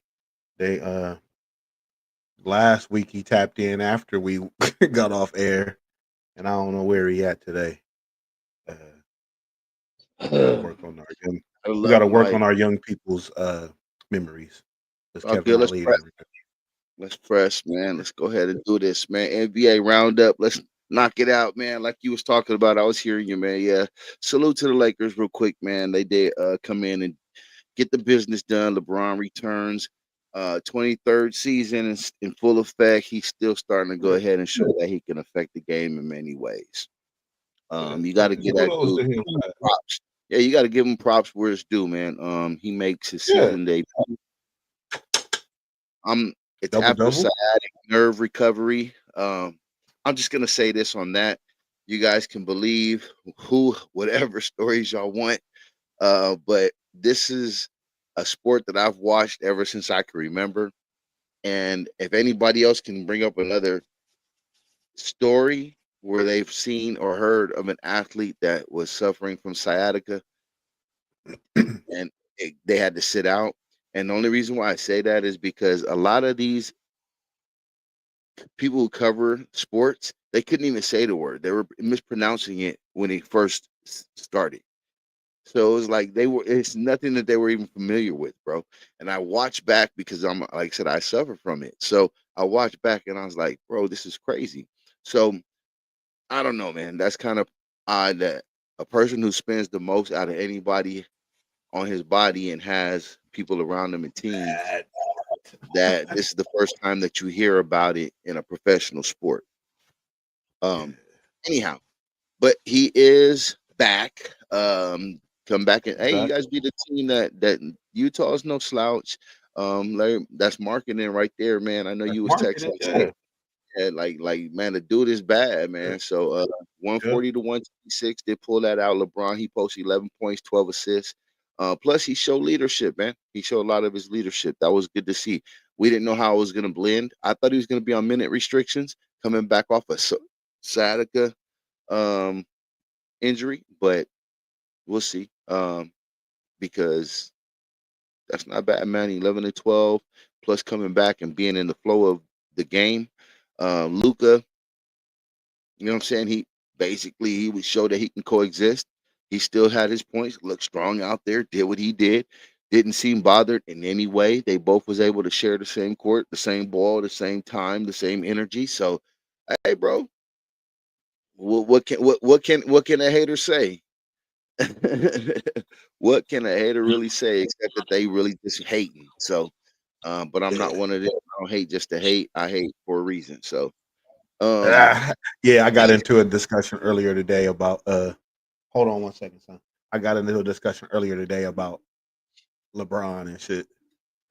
last week he tapped in after we got off air, and I don't know where he at today. Uh, we got to you. work on our young. I We got love to work Mike. on our young people's memories. Because Oh, Kevin good. Ali didn't. Let's press, man. Let's go ahead and do this, man. NBA roundup. Let's knock it out, man. Like you was talking about, I was hearing you, man. Yeah. Salute to the Lakers, real quick, man. They did come in and get the business done. LeBron returns. 23rd season is in full effect. He's still starting to go Yeah, ahead and show that he can affect the game in many ways. yeah. You got to get that Kudos dude to him. props. Yeah, you got to give him props where it's due, man. He makes his Yeah, season debut. It's double after double. sciatic nerve recovery. I'm just gonna say this on that. You guys can believe whatever stories y'all want. But this is a sport that I've watched ever since I can remember. And if anybody else can bring up another story where they've seen or heard of an athlete that was suffering from sciatica and they had to sit out. And the only reason why I say that is because a lot of these people who cover sports, they couldn't even say the word. They were mispronouncing it when it first started. So it was like it's nothing that they were even familiar with, bro. And I watched back because I'm like I said, I suffer from it. So I watched back and I was like, bro, this is crazy. So I don't know, man. That's kind of odd that a person who spends the most out of anybody on his body and has people around him and teams, Bad. that this is the first time that you hear about it in a professional sport. Yeah, Um, anyhow, but he is back. Come back and he's hey, you back. guys be the team that Utah is no slouch. Larry, that's marketing right there, man. I know That's you was texting marketing. me saying, Yeah, yeah, like man, the dude is bad, yeah, man. So yeah. 140 to 126, they pull that out. LeBron, he posted 11 points, 12 assists. Plus he showed leadership, man. He showed a lot of his leadership. That was good to see. We didn't know how it was gonna blend. I thought he was gonna be on minute restrictions coming back off a sciatica um injury, but we'll see. Because that's not bad, man. 11 and 12, plus coming back and being in the flow of the game. Luca, you know what I'm saying? He would show that he can coexist. He still had his points, looked strong out there, did what he did, didn't seem bothered in any way. They both was able to share the same court, the same ball, the same time, the same energy. So, hey, bro, what can a hater say? What can a hater really say except that they really just hating? So, but I'm not Yeah. one of them. I don't hate just to hate. I hate for a reason. So, um, Ah, yeah, I got hey, into a discussion earlier today about hold on one second, son. I got into a discussion earlier today about LeBron and shit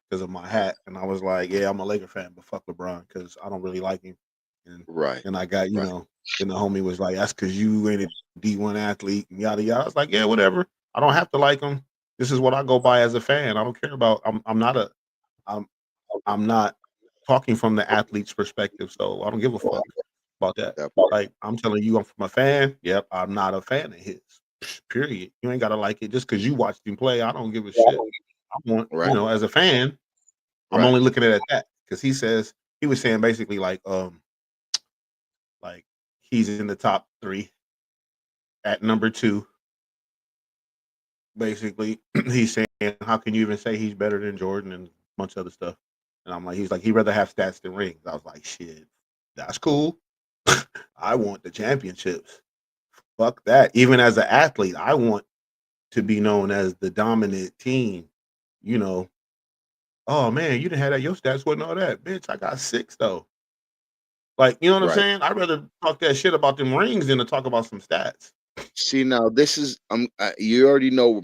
because of my hat. And I was like, yeah, I'm a Laker fan, but fuck LeBron because I don't really like him. And right, and I got, right, then the homie was like, that's because you ain't a D1 athlete and yada yada. I was like, yeah, whatever. I don't have to like him. This is what I go by as a fan. I don't care about I'm I'm not talking from the athlete's perspective, so I don't give a fuck about that. that part, Like I'm telling you, I'm from a fan. Yep, I'm not a fan of his. Period. You ain't gotta like it just because you watched him play. I don't give a shit. I want, right, as a fan, I'm right, only looking at it that because he was saying basically like he's in the top three at number two. Basically, he's saying, how can you even say he's better than Jordan and a bunch of other stuff? And I'm like, he's like, he'd rather have stats than rings. I was like, shit, that's cool. I want the championships. Fuck that. Even as an athlete, I want to be known as the dominant team. You know, oh man, you didn't have that. Your stats wasn't all that. Bitch, I got six though. Like, you know what I'm right. saying? I'd rather talk that shit about them rings than to talk about some stats. See now, this is you already know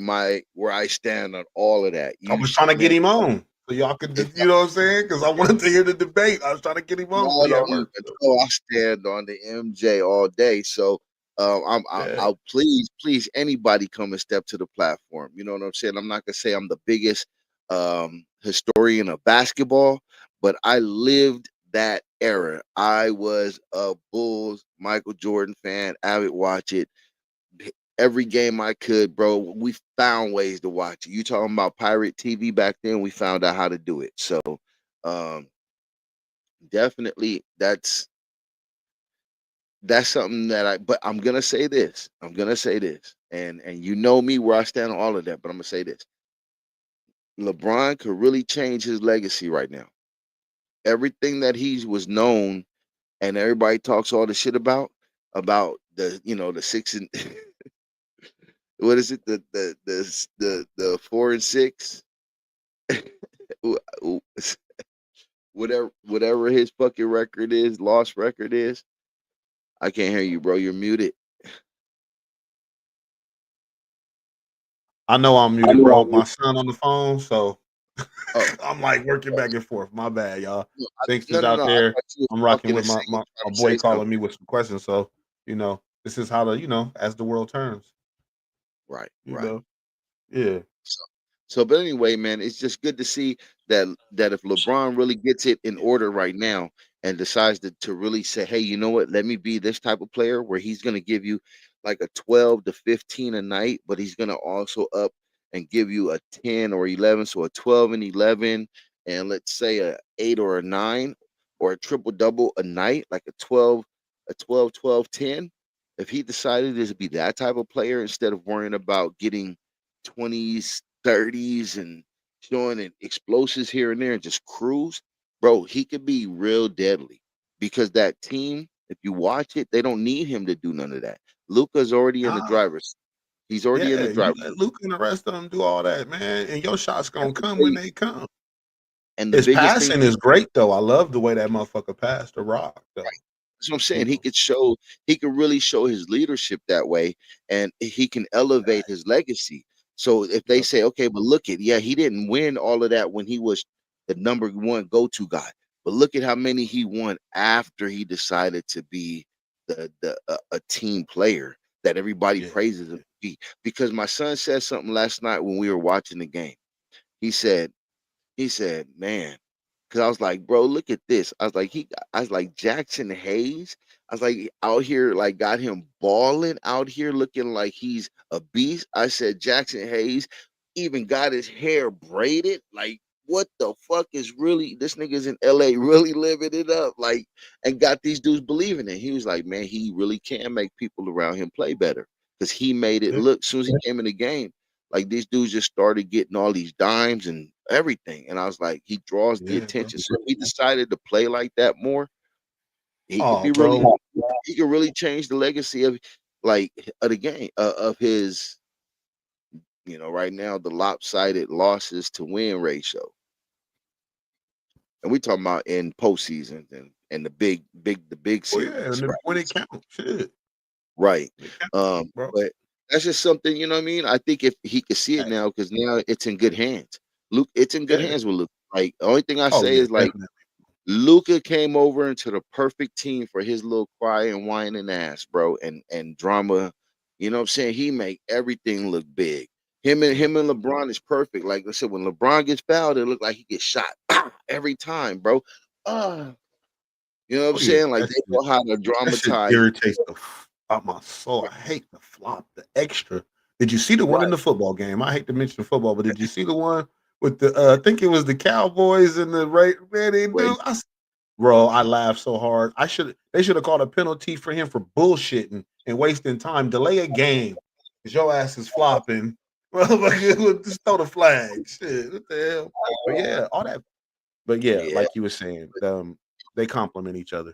where I stand on all of that. I You was trying to get man, him on. So y'all could, if you know what I'm saying? Because I wanted to hear the debate. I was trying to get him on, but he y'all at don't even work. So, know I stand on the MJ all day. So yeah. I'll please anybody come and step to the platform. You know what I'm saying? I'm not gonna say I'm the biggest historian of basketball, but I lived that era. I was a Bulls Michael Jordan fan. I would watch it every game I could, bro. We found ways to watch it. You talking about pirate TV back then? We found out how to do it. So, um, definitely that's something that but I'm gonna say this. I'm gonna say this, and you know me where I stand on all of that. But I'm gonna say this: LeBron could really change his legacy right now. Everything that he was known and everybody talks all the shit about the 6 and what is it, the 4 and 6, wh- wh- whatever his fucking record is, lost record is. I can't hear you, bro. You're muted. I know I'm I muted, know bro. I'm My muted. son on the phone, so Oh, I'm like working back and forth. My bad, y'all. no, Thinkster's no, out no. I there. thought you was I'm rocking talking with and my, saying you my, trying my to boy say calling something. me with some questions. So, this is how as the world turns, Right, you right. know. Yeah. So, but anyway, man, it's just good to see that if LeBron really gets it in order right now and decides to really say, hey, you know what, let me be this type of player where he's gonna give you like a 12 to 15 a night, but he's gonna also up and give you a 10 or 11, so a 12 and 11, and let's say a 8 or a 9 or a triple double a night, like a 12, 12, 10. If he decided to be that type of player instead of worrying about getting 20s, 30s, and showing explosives here and there and just cruise, bro, he could be real deadly because that team, if you watch it, they don't need him to do none of that. Luca's already in the Nah, driver's. He's already in yeah. the You driver's. let Luke and the rest of them do all that, man, and your shots That's gonna the come when thing. they come. And the His biggest thing, passing is great, though. I love the way that motherfucker passed the rock, though. that's what I'm You saying. know. He could really show his leadership that way, and he can elevate his legacy. So if they Yep. say, okay, but look at, yeah, he didn't win all of that when he was the number one go-to guy, but look at how many he won after he decided to be a team player that everybody Yeah. praises him to be. Because my son said something last night when we were watching the game. He said, man, because I was like, bro, look at this. I was like, Jackson Hayes. I was like, out here, like, got him balling out here, looking like he's a beast. I said, Jackson Hayes even got his hair braided. Like, what the fuck is really, this nigga's in LA really living it up, like, and got these dudes believing it. He was like, man, he really can make people around him play better because he made it Yeah. look, as soon as he came in the game, like these dudes just started getting all these dimes and everything. And I was like, he draws the Yeah, bro. attention. So if he decided to play like that more, he could Oh, be really, bro. he could really change the legacy of, like, of the game, of his, right now the lopsided losses to win ratio. And we talking about in postseason and the big Oh yeah, series, and right? when it counts, shit, Right. it counts, bro. But that's just something, you know what I mean? I think if he could see it Hey, now, because now it's in good hands. Luke, it's in good yeah. hands with Luke. Like, the only thing I Oh say yeah, is, like, definitely. Luca came over into the perfect team for his little crying, whining ass, bro, and drama. You know what I'm saying? He make everything look big. Him and LeBron is perfect. Like I said, when LeBron gets fouled, it look like he gets shot every time, bro. Uh, you know what I'm Oh yeah, saying? Like, they know how to that shit dramatize. irritates the out my soul. I hate the flop, the extra. Did you see the one in Right. the football game? I hate to mention football, but did you see the one with the? I think it was the Cowboys and the right man. They Wait, do. Bro, I laughed so hard. They should have called a penalty for him for bullshitting and wasting time. Delay a game because your ass is flopping. Motherfucker, just throw the flag. Shit, what the hell? But yeah, all that. But yeah, yeah. like you were saying, they complement each other,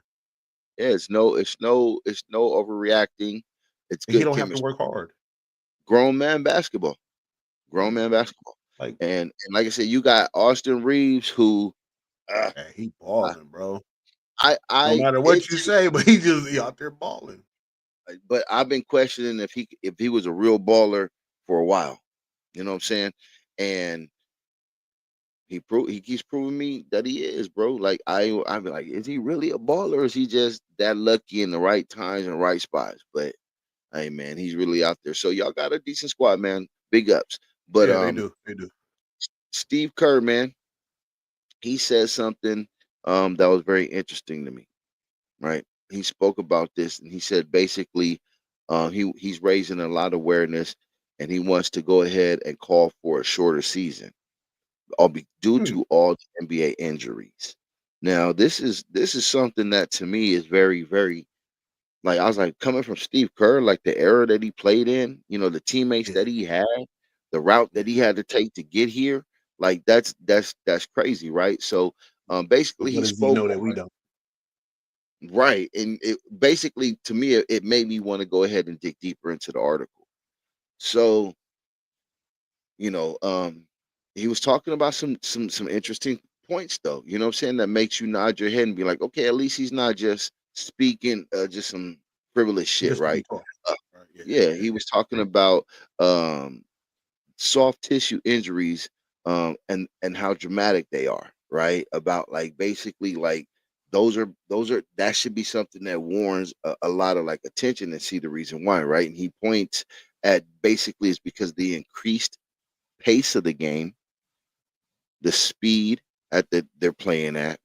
Yeah, it's no overreacting. It's and he good don't have to chemistry. work hard. Grown man basketball. Grown Yeah, man basketball. like And like I said, you got Austin Reeves, who uh, hey, he I balling, bro. No I matter what you it's say, but he out there balling. but I've been questioning if he was a real baller for a while. You know what I'm saying? And he keeps proving me that he is, bro. Like, I'm like, is he really a baller, or is he just that lucky in the right times and right spots? But hey, man, he's really out there. So y'all got a decent squad, man. Big ups. But Yeah, they do. They do. Steve Kerr, man, he said something. that was very interesting to me. Right? He spoke about this, and he said basically, he's raising a lot of awareness, and he wants to go ahead and call for a shorter season, all be due Hmm. to all the NBA injuries. Now, this is something that to me is very like I was like coming from Steve Kerr, like the era that he played in, the teammates Yeah, that he had, the route yeah. that he had to take to get here, like that's crazy, right? So But basically what he does he spoke know that we don't? right, and it basically to me it made me want to go ahead and dig deeper into the article. So, you know, um he was talking about some interesting points though, you know what I'm saying, that makes you nod your head and be like, okay, at least he's not just speaking just some frivolous shit, Just to be right? taught. Uh, Right. Yeah. yeah, Yeah. he was talking about um soft tissue injuries, and how dramatic they are, right? About like basically like those are that should be something that warrants a lot of like attention and see the reason why, right? And he points at basically it's because the increased pace of the game, the speed at they're playing at,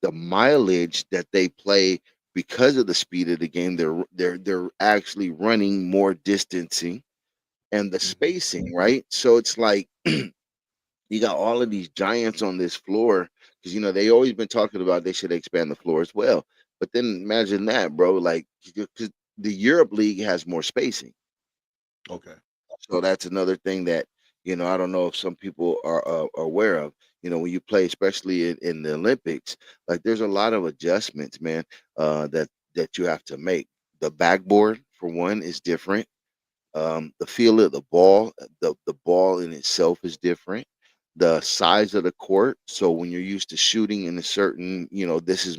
the mileage that they play because of the speed of the game, they're actually running more distancing, and the Mhm. spacing, right? So it's like you got all of these giants on this floor because they always been talking about they should expand the floor as well. But then imagine that, bro. Like, because the Europe League has more spacing, Okay. so that's another thing that I don't know if some people are aware of. When you play, especially in the Olympics, like there's a lot of adjustments, man, that you have to make. The backboard, for one, is different. The feel of the ball, the ball in itself is different. The size of the court. So when you're used to shooting in a certain, this is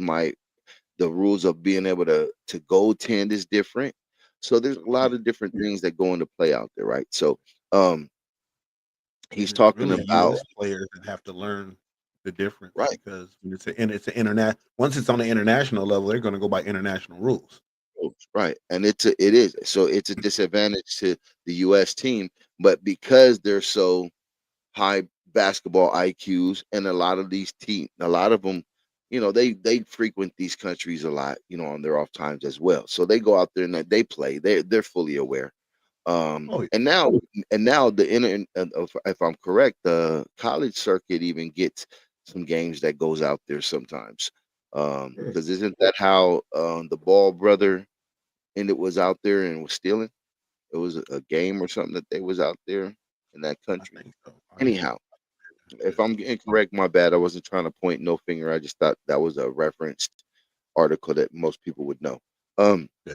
the rules of being able to goaltend is different. So there's a lot Yeah. of different things that go into play out there, right? So um he's And it's talking really about U.S. players that have to learn the difference right. because when it's an internet. Once it's on the international level, they're going to go by international rules. Right, and it is so it's a disadvantage to the U.S. team, but because they're so high basketball IQs, and a lot of them, they frequent these countries a lot, on their off times as well. So they go out there and they play. They're fully aware. Oh, yeah. And now the if I'm correct, the college circuit even gets some games that goes out there sometimes. Hmm. Because isn't that how the Ball brother and it was out there and was stealing? It was a game or something that they was out there in that I country. think so. I think Anyhow, if I'm incorrect, my bad. I wasn't trying to point no finger. I just thought that was a referenced article that most people would know. Um, yeah.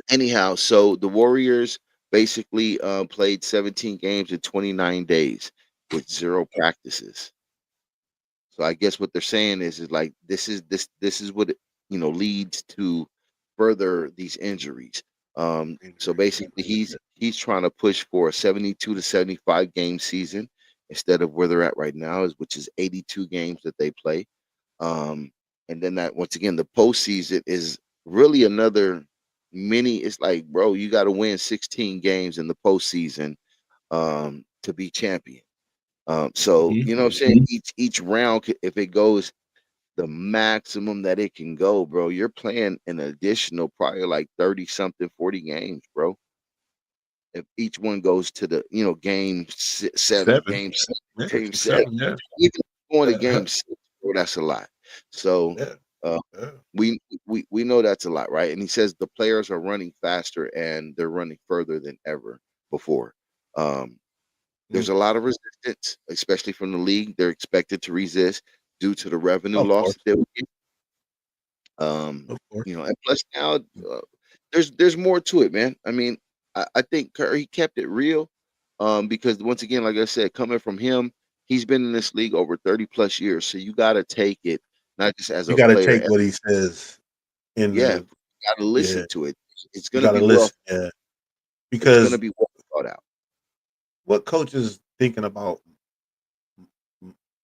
anyhow, so the Warriors basically played 17 games in 29 days with zero practices. So I guess what they're saying is like this is what leads to further these injuries. So Injuries. basically, he's trying to push for a 72 to 75 game season instead of where they're at right now, which is 82 games that they play. Um, and then that once again, the postseason is really another mini. It's like, bro, you got to win 16 games in the postseason to be champion. So Mhm. you know what I'm saying? Each round, if it goes the maximum that it can go, bro, you're playing an additional probably like 30 something, 40 games, bro. If each one goes to the, game seven, 7. game seven, Yeah, game six, seven, 7. Yeah. even going to Uh, game six, bro, that's a lot. So yeah. uh, Yeah. we know that's a lot, right? And he says the players are running faster and they're running further than ever before. Um, there's Mm. a lot of resistance, especially from the league. They're expected to resist due to the revenue Of loss course. that they would get. Um, Of course. and plus now there's more to it, man. I mean, I think Curry kept it real. Because once again, like I said, coming from him, he's been in this league over 30 plus years. So you gotta take it not just as You a got to player. take what he says in Yeah, the. you gotta Yeah. listen to it. It's You gonna got to be well. listen. Yeah. It's gonna Because be well thought out. what coach is thinking about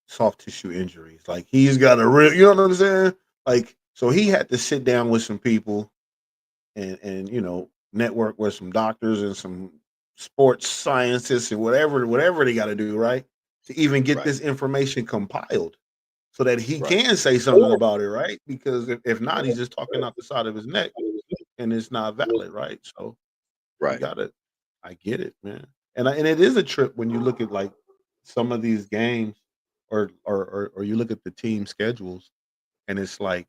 soft tissue injuries? Like he's got a real, you know what I'm saying? Like so he had to sit down with some people and network with some doctors and some sports scientists and whatever they got to do, right? To even get Right. this information compiled. so that he Right. can say something about it, right? Because if not, he's just talking out the side of his neck, and it's not valid, right? So you Right. gotta, I get it, man, and it is a trip when you look at like some of these games, or you look at the team schedules, and it's like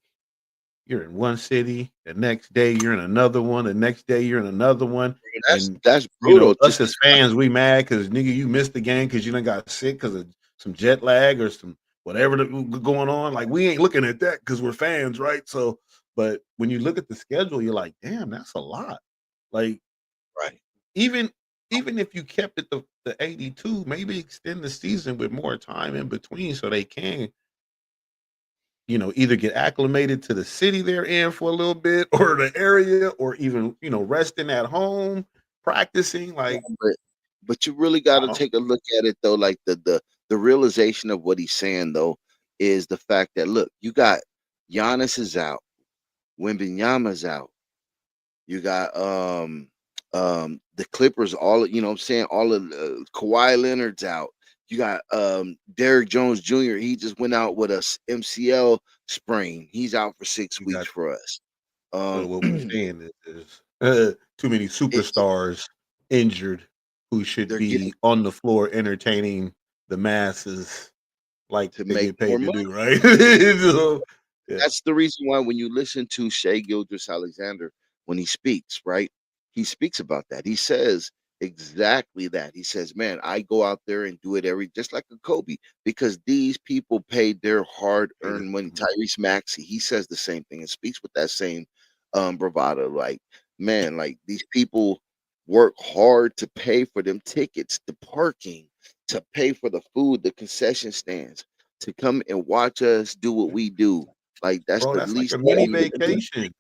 you're in one city, the next day you're in another one, the next day you're in another one, That's and that's brutal to us as fans, we mad because nigga you missed the game because you done got sick because of some jet lag or some whatever going on. Like we ain't looking at that because we're fans, right? So, but when you look at the schedule, you're like, damn, that's a lot. Like right. even even if you kept it the 82, maybe extend the season with more time in between so they can either get acclimated to the city they're in for a little bit or the area or even, resting at home, practicing like, But you really got I to don't know. take a look at it though. Like the realization of what he's saying though is the fact that look, you got Giannis is out, Wembanyama's out. You got the Clippers, all what I'm saying, all of Kawhi Leonard's out. You got Derrick Jones Jr. He just went out with a MCL sprain. He's out for six You weeks got for us. so Um, what we're saying is too many it, superstars injured who should they're getting be on the floor entertaining the masses like to they make get more paid to money. do, right? So, yeah, That's the reason why when you listen to Shea Gilgis Alexander, when he speaks, right? He speaks about that. He says exactly that. He says, man, I go out there and do it just like a Kobe, because these people paid their hard paid it. earned money. Tyrese Maxey, he says the same thing and speaks with that same bravado. Like, man, like these people work hard to pay for them tickets, the parking, to pay for the food, the concession stands, to come and watch us do what we do. Like that's Bro, the that's like least a that mini we can do. vacation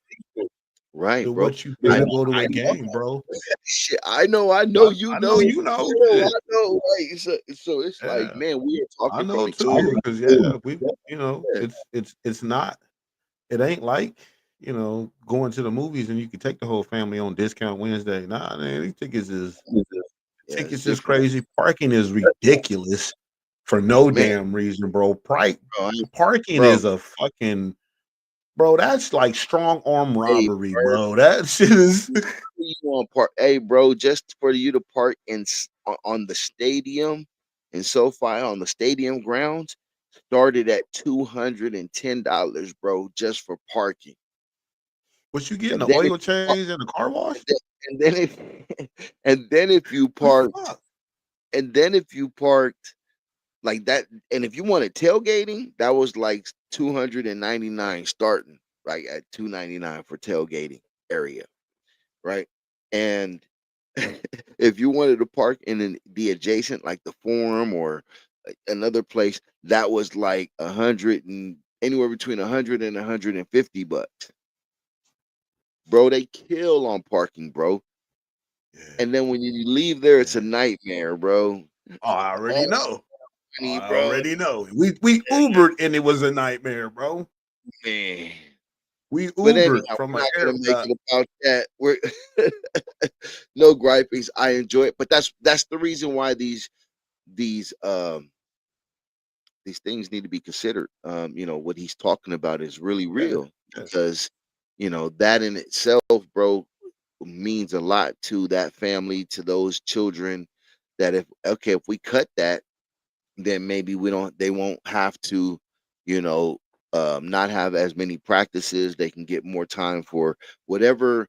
Right, to bro. what you pay I to know, go to I a know. game, bro. Shit, I know, you I know know, you know. I Shit. know, right? So it's like, Yeah. man, we are I talking from know too, experience. because yeah, we Yeah, it's not, it ain't like, going to the movies and you can take the whole family on discount Wednesday. Nah, man, these yeah, it's tickets is different. crazy. Parking is ridiculous for no Man, damn reason, bro. bro, Parking bro, is a fucking bro, that's like strong arm hey, robbery, bro, bro. That shit is you want park? Hey, bro, just for you to park on the stadium in SoFi on the stadium grounds started at $210, bro, just for parking. what you getting And the then if oil you park, change and the car wash? and then if and then if you The parked fuck? and then if you parked like that, and if you wanted tailgating, that was like 299 starting, like at 299 for tailgating area, right? And if you wanted to park in the adjacent, like the forum or like another place, that was like 100 and anywhere between 100 and 150 bucks, bro. They kill on parking, bro. Yeah. And then when you leave there, it's a Yeah. nightmare, bro. Oh, I All already know. Oh, money, I bro. already know. We Ubered and it was a nightmare, bro. Man. We But Ubered anyhow, from we're an not air gonna make it about that. We're no gripings. I enjoy it, but that's the reason why these these things need to be considered. What he's talking about is really yeah, real, yeah, because that in itself, bro, means a lot to that family, to those children. That if we cut that, then maybe they won't have to, you know, not have as many practices. They can get more time for whatever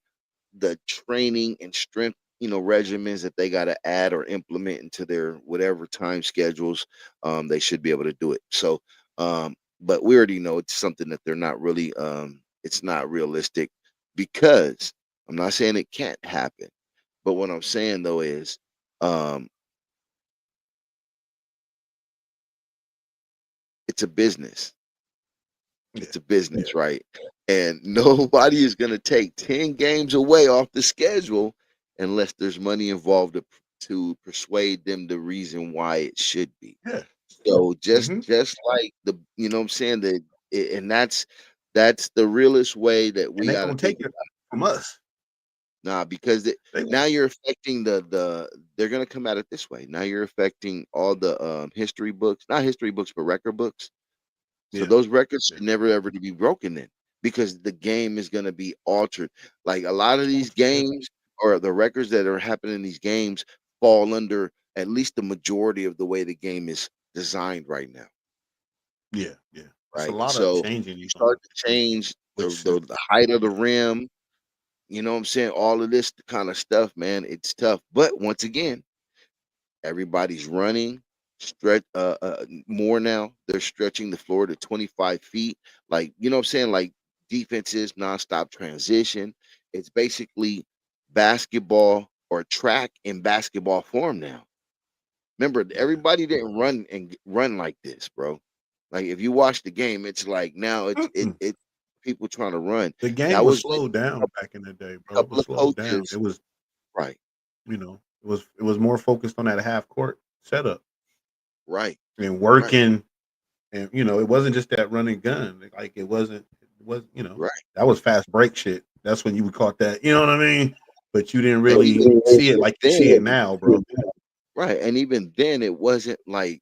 the training and strength, regimens that they got to add or implement into their whatever time schedules. They should be able to do it. So, but we already know it's something that they're not really, it's not realistic, because I'm not saying it can't happen, but what I'm saying though is, um, it's a business. yeah, It's a yeah, business, right? And nobody is going to take 10 games away off the schedule unless there's money involved to persuade them the reason why it should be. yeah. So just Mm-hmm. just like what I'm saying, and that's the realest way that And we they got to gonna think take about it from us. it. Nah, because They now you're affecting they're going to come at it this way. Now you're affecting all the history books, not history books, but record books. So Yeah, those records yeah. should never ever to be broken then, because the game is going to be altered. Like a lot of these Yeah, games or the records that are happening in these games fall under at least the majority of the way the game is designed right now. yeah, yeah. It's a Right. lot of So changing you you're gonna start have to to do change with the height of the yeah, rim. You know what I'm saying? All of this kind of stuff, man. It's tough. But once again, everybody's running, stretch more now. They're stretching the floor to 25 feet. Like, you know what I'm saying? Like defenses, nonstop transition. It's basically basketball or track in basketball form now. Remember, yeah. everybody didn't run like this, bro. Like if you watch the game, it's like now Mm-mm. it people trying to run. The game That was was maybe slowed down back in the day, a bro. It couple was of slowed down. coaches, It was, right, it was more focused on that half court setup right, and right, working, and it wasn't just that running gun. Like it was, right. that was fast break shit. That's when you would caught that. You know what I mean? But you didn't And really see it like you then, see it now, bro. right, and even then, it wasn't like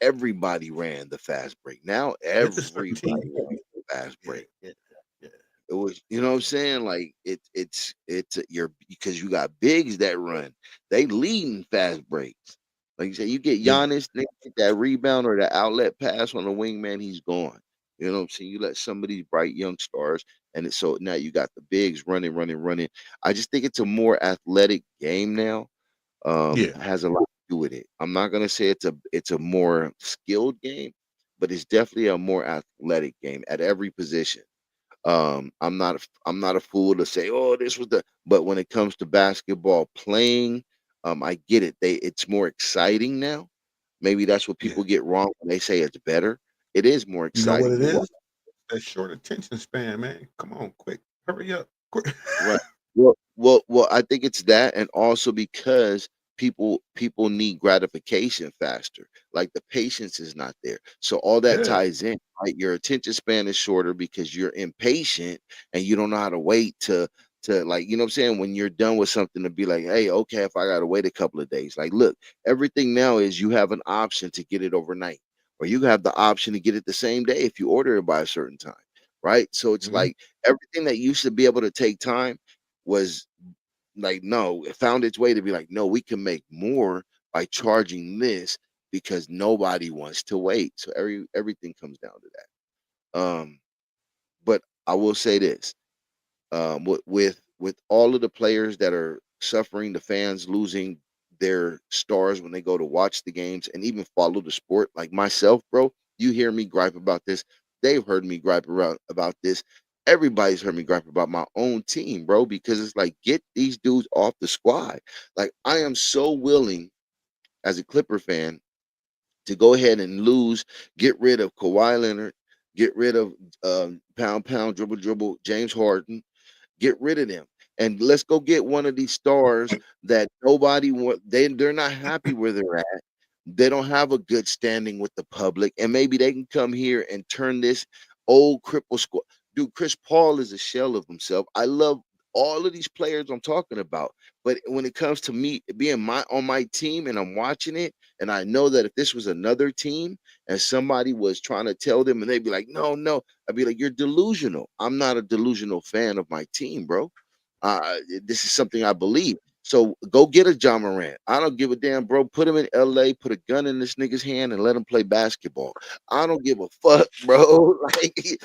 everybody ran the fast break. Now It's a certain everybody team. runs the fast Yeah, break. yeah, yeah. It was, you It know what I'm was saying? Like you're because you got bigs that run. They leading fast breaks. Like you say, you get yeah, Giannis, they get that rebound or the outlet pass on the wingman, he's gone. You know what I'm saying? You let some of these bright young stars, and so now you got the bigs running, running, running. I just think it's a more athletic game now. yeah, Has a lot to do with it. I'm not gonna say it's a more skilled game, but it's definitely a more athletic game at every position. I'm not a fool to say, "Oh, this was the," but when it comes to basketball playing, I get it. It's more exciting now. Maybe that's what yeah. people get wrong when they say it's better. It is more You know what exciting it to watch. is? That short attention span, man. Come on, quick, hurry up, quick. Right. Well, I think it's that, and also because people need gratification faster. Like the patience is not there. So all that Yeah. ties in, right? Your attention span is shorter because you're impatient and you don't know how to wait to like, you know what I'm saying? When you're done with something to be like, hey, okay, if I gotta wait a couple of days. Like, look, everything now is you have an option to get it overnight, or you have the option to get it the same day if you order it by a certain time. Right. So it's Mhm. like everything that used to be able to take time was like, no, it found its way to be like, no, we can make more by charging this because nobody wants to wait. So everything comes down to that. But I will say this, with all of the players that are suffering, the fans losing their stars when they go to watch the games and even follow the sport, like myself, bro. You hear me gripe about this. They've heard me gripe about this. Everybody's heard me gripe about my own team, bro, because it's like, get these dudes off the squad. Like, I am so willing as a Clipper fan to go ahead and lose, get rid of Kawhi Leonard, get rid of pound pound dribble dribble James Harden, get rid of them. And let's go get one of these stars that nobody want. They're not happy where they're at. They don't have a good standing with the public, and maybe they can come here and turn this old cripple squad. Dude, Chris Paul is a shell of himself. I love all of these players I'm talking about, but when it comes to me being my on my team and I'm watching it, and I know that if this was another team and somebody was trying to tell them, and they'd be like, "No, no," I'd be like, "You're delusional." I'm not a delusional fan of my team, bro. This is something I believe. So go get a John Morant. I don't give a damn, bro. Put him in LA, put a gun in this nigga's hand, and let him play basketball. I don't give a fuck, bro. Like,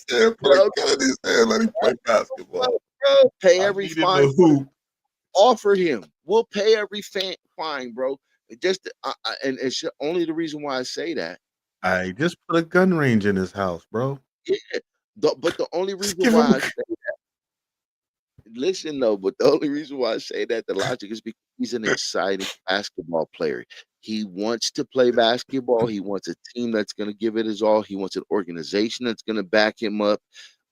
Said put a bro, gun in his hand, let him play basketball. bro, pay I every needed fine the for the hoop. offer him. We'll pay every fine, bro. And it's only the reason why I say that. I just put a gun range in his house, bro. Yeah, but the only Just reason give him why I listen though, but the only reason why I say that the logic is because he's an exciting basketball player. He wants to play basketball. He wants a team that's going to give it his all. He wants an organization that's going to back him up.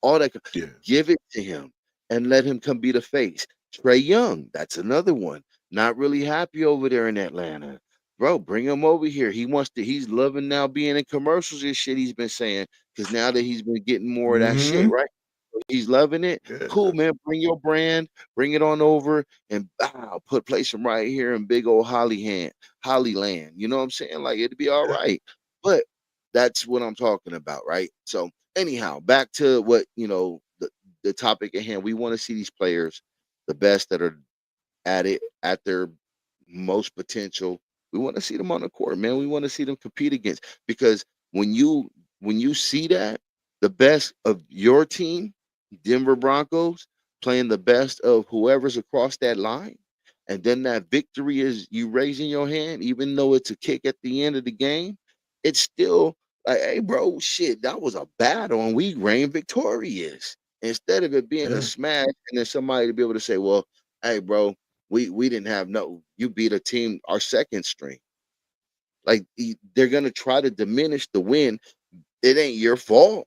All that. Yeah. Give it to him and let him come be the face. Trey Young, that's another one. Not really happy over there in Atlanta. Bro, bring him over here. He's loving now being in commercials and shit he's been saying because now that he's been getting more of that shit, Mhm. right? He's loving it. Cool, Yeah. man. Bring your brand, bring it on over, and place him right here in big old Hollyland. You know what I'm saying? Like it'd be all Yeah. right. But That's what I'm talking about, right? So anyhow, back to what the topic at hand. We want to see these players, the best that are at it at their most potential. We want to see them on the court, man. We want to see them compete against, because when you see that the best of your team, Denver Broncos, playing the best of whoever's across that line, and then that victory is you raising your hand, even though it's a kick at the end of the game, it's still like, hey, bro, shit, that was a battle and we reigned victorious. Instead of it being a Yeah. smash and then somebody to be able to say, well, hey, bro, we didn't have no, you beat a team, our second string. Like they're gonna try to diminish the win. It ain't your fault.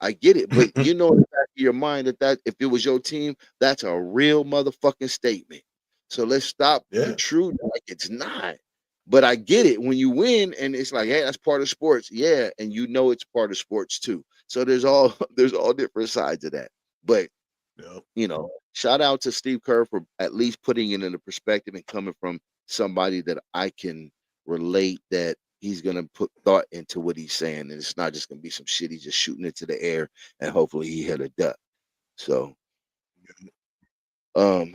I get it, but you know in the back of your mind that if it was your team, that's a real motherfucking statement. So let's stop Yeah. protruding like it's not. But I get it when you win, and it's like, hey, that's part of sports, yeah, and you know it's part of sports too. So there's all there's all different sides of that. But Yep. shout out to Steve Kerr for at least putting it into perspective and coming from somebody that I can relate, that he's gonna put thought into what he's saying, and it's not just gonna be some shit. He's just shooting it to the air, and hopefully he hit a duck. So, um,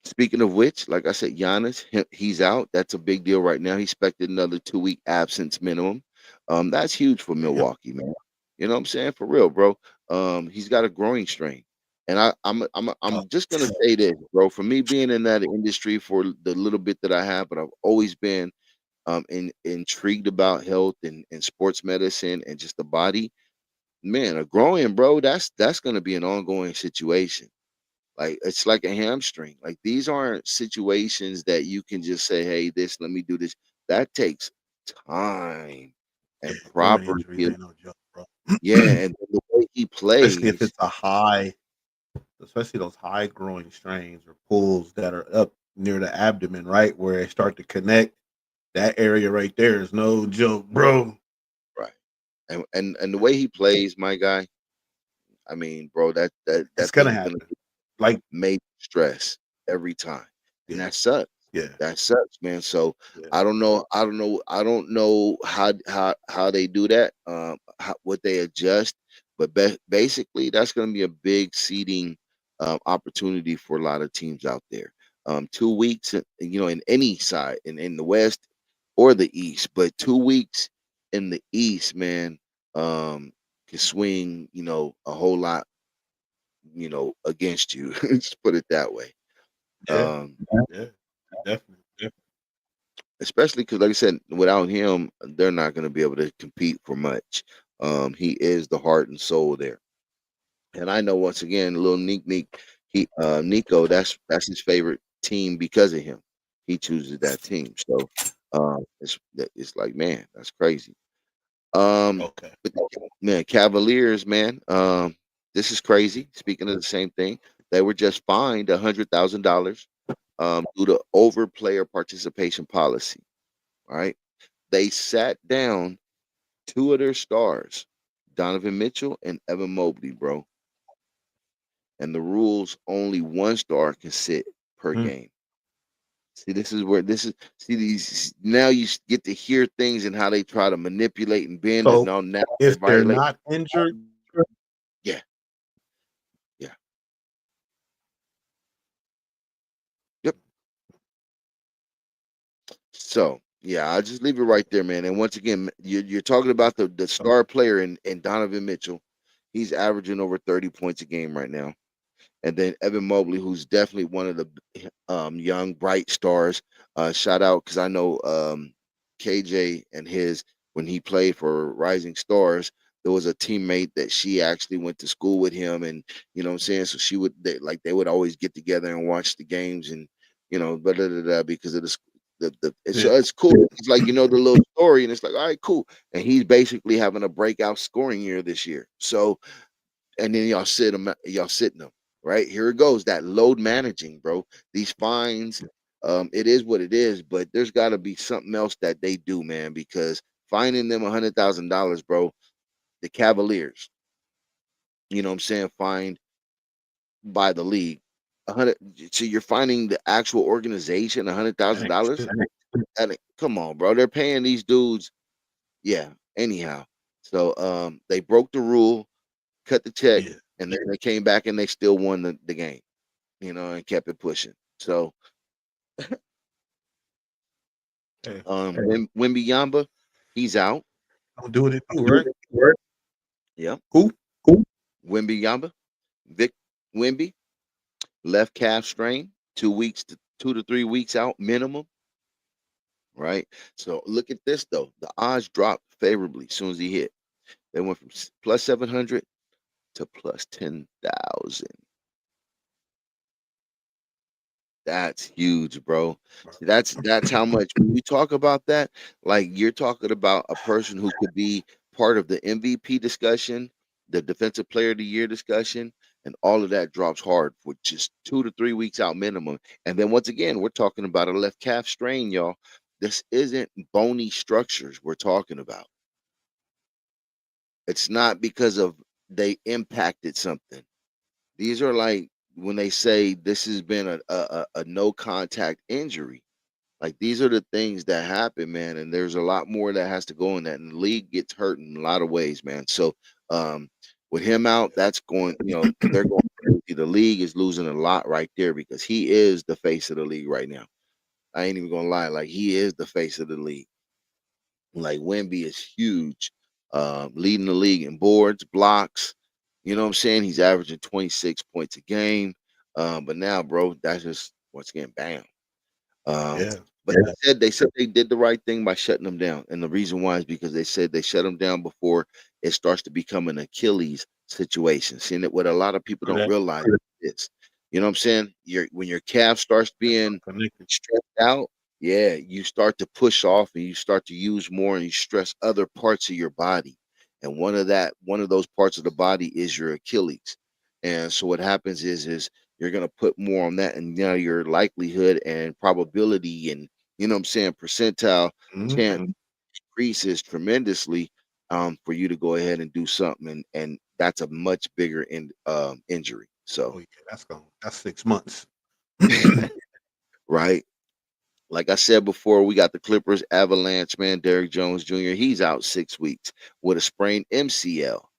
speaking of which, like I said, Giannis, he's out. That's a big deal right now. He expected another 2 week absence minimum. That's huge for Yep. Milwaukee, man. You know what I'm saying? For real, bro. He's got a growing strain. And Oh, I'm just gonna say this, bro. For me being in that industry for the little bit that I have, but I've always been intrigued about health and sports medicine and just the body. Man, a growing, bro, that's gonna be an ongoing situation. Like it's like a hamstring. Like these aren't situations that you can just say, "Hey, this, let me do this." That takes time yeah. and Growing proper injuries healing. ain't no joke, bro. Yeah, and the way he Especially if plays, it's a high, especially those high growing strains or pulls that are up near the abdomen, right? Where they start to connect. That area right there is no joke, bro. right? And the way he plays, my guy. I mean, bro, that It's gonna thing's gonna happen. Like, major stress every time, and yeah, that sucks. yeah, That sucks, man. So yeah. I don't know how they do that, what they adjust, but basically that's going to be a big seeding opportunity for a lot of teams out there. 2 weeks, in any side, in the West or the East, but 2 weeks in the East, man, can swing, a whole lot, against you. Just put it that way. Yeah, Um, yeah, definitely, definitely. Especially because, like I said, without him, they're not going to be able to compete for much. He is the heart and soul there. And I know once again, little Nico, that's his favorite team because of him. He chooses that team. So it's like, man, that's crazy. Okay. But man, Cavaliers, man, this is crazy. Speaking of the same thing, they were just fined $100,000 due to over player participation policy. All right, they sat down two of their stars, Donovan Mitchell and Evan Mobley, bro. And the rules, only one star can sit per Hmm. game. See, this is where this is. See, these now you get to hear things and how they try to manipulate and bend, and So now they're if they're violating. not injured, Yeah, yeah, yep. So yeah, I'll just leave it right there, man. And once again, you're talking about the star player in Donovan Mitchell. He's averaging over 30 points a game right now. And then Evan Mobley, who's definitely one of the young bright stars. Shout out because I know KJ and his when he played for Rising Stars, there was a teammate that she actually went to school with him, and you know what I'm saying. So they would always get together and watch the games, and blah, blah, blah, blah, because of yeah, it's cool. It's like the little story, and it's like, all right, cool. And he's basically having a breakout scoring year this year. So and then y'all sitting them right here. It goes that load managing, bro. These fines, it is what it is, but there's got to be something else that they do, man, because fining them $100,000, bro. The Cavaliers, you know what I'm saying, fined by the league. 100. So you're finding the actual organization that ain't $100,000. shit. Come on, bro. They're paying these dudes. Yeah. Anyhow, so they broke the rule, cut the check, Yeah. and then they came back and they still won the game, and kept it pushing. So Hey, Wimby he's out. don't do what it do, right? Yep. Who? Wimby Vic Wimby, left calf strain, 2 to 3 weeks out minimum. Right. So look at this though. The odds dropped favorably as soon as he hit. They went from plus 700 to plus 10,000. That's huge, bro. See, that's how much when you talk about that, like you're talking about a person who could be part of the MVP discussion, the defensive player of the year discussion, and all of that drops hard for just 2 to 3 weeks out minimum. And then once again, we're talking about a left calf strain, y'all. This isn't bony structures we're talking about. It's not because of they impacted something. These are like when they say this has been a no contact injury. Like these are the things that happen, man. And there's a lot more that has to go in that. And the league gets hurt in a lot of ways, man. So with him out, that's going, they're going crazy. The league is losing a lot right there because he is the face of the league right now. I ain't even gonna lie, like he is the face of the league. Like Wemby is huge, leading the league in boards, blocks. You know what I'm saying? He's averaging 26 points a game. But now, bro, that's just once again, bam. Um, Yeah. but they said they did the right thing by shutting them down, and the reason why is because they said they shut them down before it starts to become an Achilles situation. Seeing it, what a lot of people don't Correct. realize is, you know what I'm saying? When your calf starts being Connected. stressed out, yeah, you start to push off and you start to use more and you stress other parts of your body. And one of those parts of the body is your Achilles. And so what happens is you're gonna put more on that, and now your likelihood and probability and what I'm saying, percentile chance Mhm. increases tremendously for you to go ahead and do something, and that's a much bigger injury. So Oh yeah, that's 6 months. right. Like I said before, we got the Clippers Avalanche, man. Derrick Jones Jr. He's out 6 weeks with a sprained MCL.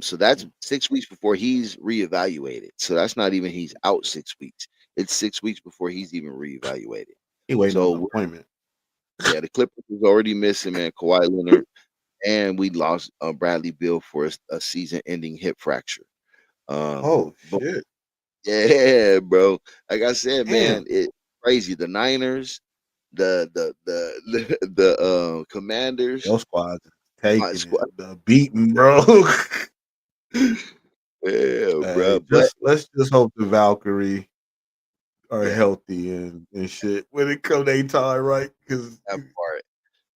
So that's 6 weeks before he's reevaluated. So that's not even he's out 6 weeks. It's 6 weeks before he's even reevaluated. He waiting on an So appointment. yeah, the Clippers is already missing, man. Kawhi Leonard, and we lost Bradley Beal for a season-ending hip fracture. Oh But shit. yeah, bro. Like I said, man, Damn. it's crazy. The Niners, the Commanders, Your squad's my taking it. squad. The beating, bro. Yeah, bro. Hey, But let's just hope the Valkyrie are yeah, healthy and shit when it come their time, right? Because that part,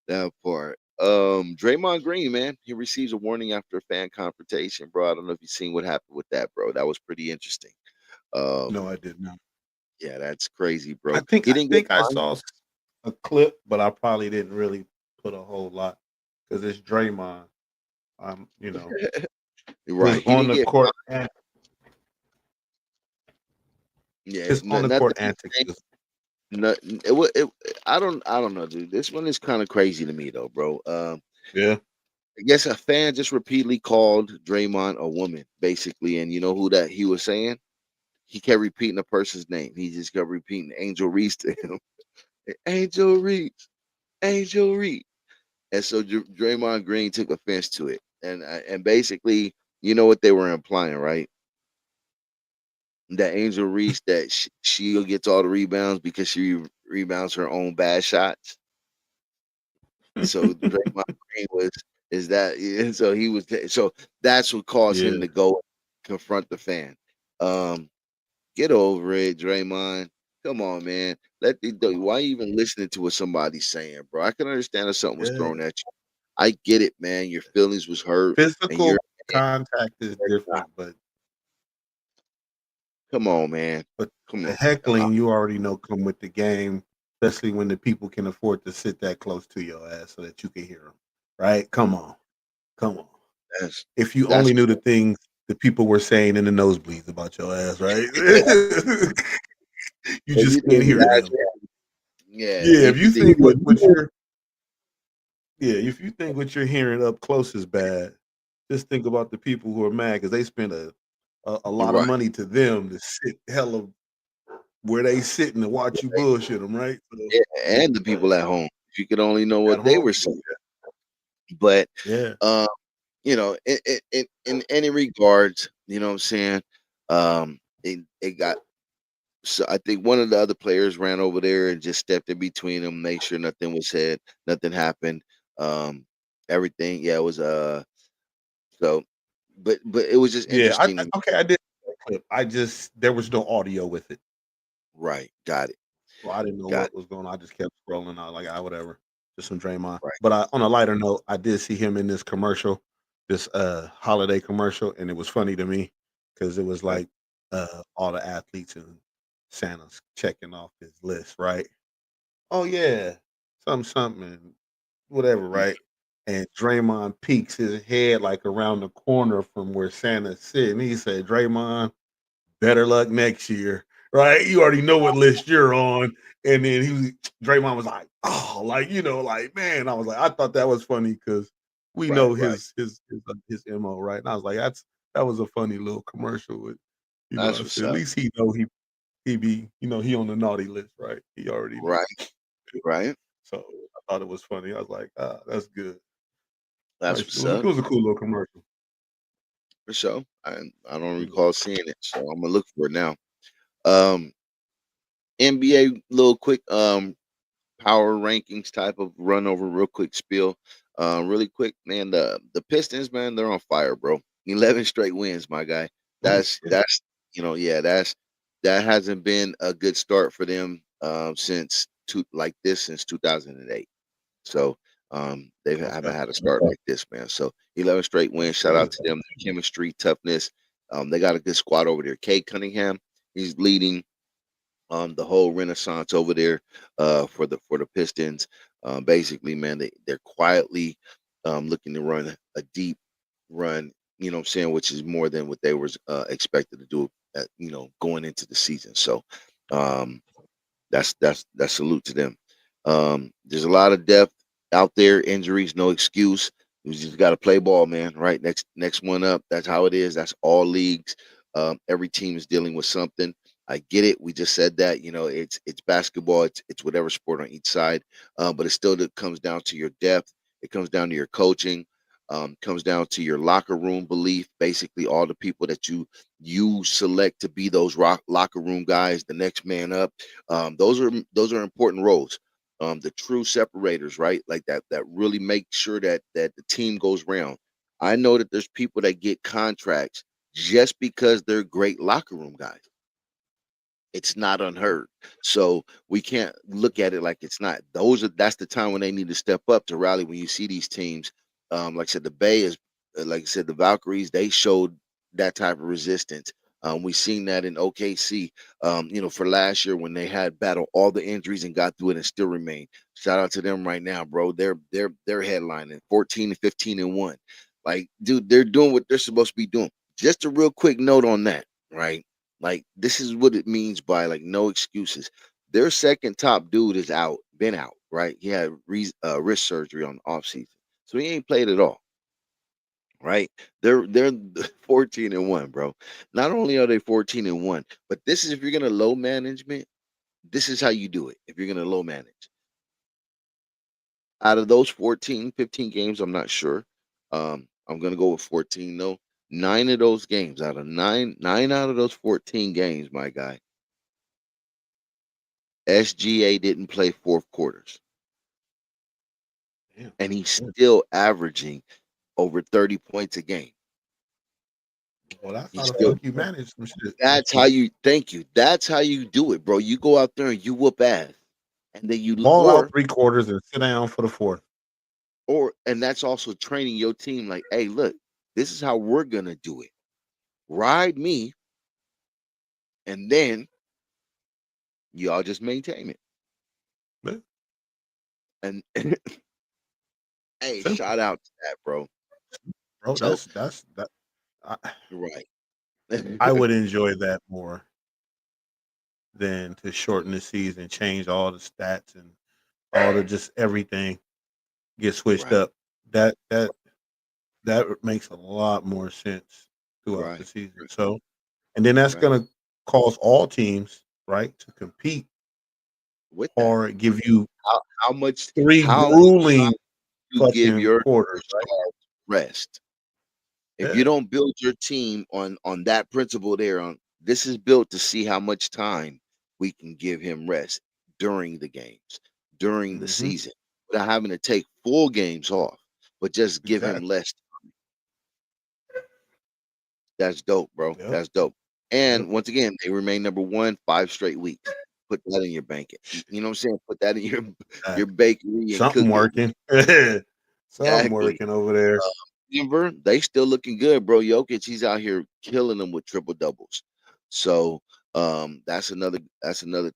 that part. Draymond Green, man, he receives a warning after a fan confrontation, bro. I don't know if you've seen what happened with that, bro. That was pretty interesting. no, Um, I did not. yeah, that's crazy, I bro. think He I didn't get think I saw a clip, but I probably didn't really put a whole lot because it's Draymond. right. His He on didn't the get court, yeah, his on the nothing. court antics. Nothing. I don't know, dude. This one is kind of crazy to me, though, bro. Yeah. I guess a fan just repeatedly called Draymond a woman, basically, and you know who that he was saying? He kept repeating a person's name. He just kept repeating Angel Reese to him. Angel Reese, Angel Reese. And so Draymond Green took offense to it, and basically, you know what they were implying, right? That Angel Reese, that she gets all the rebounds because she rebounds her own bad shots. So Draymond Green is that, yeah, so he was so that's what caused him Yeah. to go confront the fan. Um, get over it, Draymond. Come on, man. Why you even listening to what somebody's saying, bro? I can understand if something was Yeah. thrown at you. I get it, man. Your feelings was hurt, and Physical you're contact is not. different, but Come on, man. but Come the on. heckling you already know come with the game, especially when the people can afford to sit that close to your ass so that you can hear them. Right? Come on. That's If you that's only knew the things the people were saying in the nosebleeds about your ass, right? You if just you can't think hear them. yeah, Yeah, if if you you think think what you're Yeah, if you think what you're hearing up close is bad, just think about the people who are mad because they spend a lot of Right. money to them to sit hella where they sitting to watch you bullshit them, right? So, Yeah, and the people at home. If you could only know at what they home, were saying. But yeah, um, in any regards, you know what I'm saying? It got so I think one of the other players ran over there and just stepped in between them, made sure nothing was said, nothing happened. Um, everything, yeah, it was so but it was just yeah. interesting to me. Okay, I did that clip. I just there was no audio with it, Right, got it, so I didn't know got what it, was going on. I just kept scrolling. I was like, ah, whatever, just some Draymond. right, But on a lighter note, I did see him in this commercial, this holiday commercial, and it was funny to me because it was right, like all the athletes and Santa's checking off his list, right? Oh yeah, something and whatever, mm, right? And Draymond peeks his head like around the corner from where Santa's sitting. He said, Draymond, better luck next year. Right? You already know what list you're on. And then Draymond was like, oh, like, like, man, I was like, I thought that was funny because we right, know right. his MO, right? And I was like, that was a funny little commercial with, That's I what's said, at up. least he know he be, he on the naughty list, right? He already know. Right, right. So I thought it was funny. I was like, ah, that's good. That's Nice. what's It up was a cool little commercial. for sure. I don't Yeah. recall seeing it, so I'm gonna look for it now. Um, NBA little quick power rankings type of run over real quick spiel. Really quick, man. The Pistons, man, they're on fire, bro. 11 straight wins, my guy. Oh, yeah. That's yeah, that hasn't been a good start for them since like this since 2008. So they Okay. haven't had a start like this, man. So 11 straight That's wins. Shout out good. to them. Their chemistry, toughness. They got a good squad over there. Cade Cunningham, he's leading the whole renaissance over there for the Pistons. Basically, man, they're quietly looking to run a deep run. You know what I'm saying, which is more than what they was expected to do. Going into the season. So um, that's salute to them. There's a lot of depth out there. Injuries, no excuse. You just got to play ball, man. Right, next one up. That's how it is. That's all leagues. Every team is dealing with something. I get it. We just said that. It's basketball. It's whatever sport on each side. But it still comes down to your depth. It comes down to your coaching. Comes down to your locker room belief. Basically, all the people that you select to be those locker room guys, the next man up. Those are important roles. The true separators, right? Like that really make sure that the team goes round. I know that there's people that get contracts just because they're great locker room guys. It's not unheard. So we can't look at it like it's not. That's the time when they need to step up to rally. When you see these teams, like I said, the Bay is like I said, the Valkyries, they showed that type of resistance. We seen that in OKC, for last year when they had battled all the injuries and got through it and still remain. Shout out to them right now, bro. They're headlining 14 and 15 and 1. Like, dude, they're doing what they're supposed to be doing. Just a real quick note on that, right? Like this is what it means by like no excuses. Their second top dude is out, been out, right? He had wrist surgery on the offseason. So he ain't played at all, right? They're 14 and 1, bro. Not only are they 14 and 1, but this is if you're gonna low management, this is how you do it. If you're gonna low manage. Out of those 14, 15 games, I'm not sure. I'm gonna go with 14 though. Nine of those games out of nine out of those 14 games, my guy, SGA didn't play fourth quarters, Damn. and he's Yeah. still averaging over 30 points a game. Well, that's how He's the still fuck you manage some shit. That's how you thank you. That's how you do it, bro. You go out there and you whoop ass. And then you Ball out 3 quarters and sit down for the fourth. and that's also training your team like, hey, look, this is how we're gonna do it. Ride me, and then y'all just maintain it. Yeah, And hey, simple, shout out to that, bro. bro. So That's that. I, right. I would enjoy that more than to shorten the season, change all the stats and all the just everything. get switched Right. up. That makes a lot more sense throughout the Right. season. So, and then that's Right. going to cause all teams, right, to compete With that, or give you how much three how grueling you give fucking your quarters, right? superstars rest? If you Yeah, don't build your team on that principle there, on this is built to see how much time we can give him rest during the games, during the hmm season, without having to take full games off, but just give him exactly. less. That's dope, bro. Yep, That's dope. yep. And once again, they remain number one 5 straight weeks. Put that in your bank. You know what I'm saying? Put that in your Exactly. bakery and Something cook it. working. Something Exactly. working over there. Denver, they still looking good, bro. Jokic, he's out here killing them with triple doubles. So that's another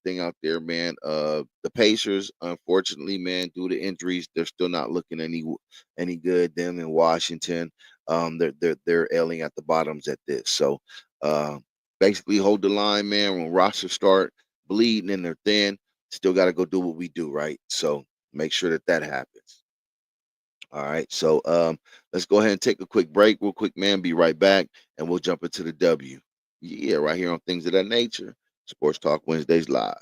thing out there, man. The Pacers, unfortunately, man, due to injuries, they're still not looking any good. Them in Washington, they're ailing at the bottoms at this. So basically hold the line, man. When rosters start bleeding and they're thin, still gotta go do what we do, right? So make sure that happens. All right. So let's go ahead and take a quick break, real quick, man. Be right back, and we'll jump into the W. Yeah, right here on Things of That Nature. Sports Talk Wednesdays live.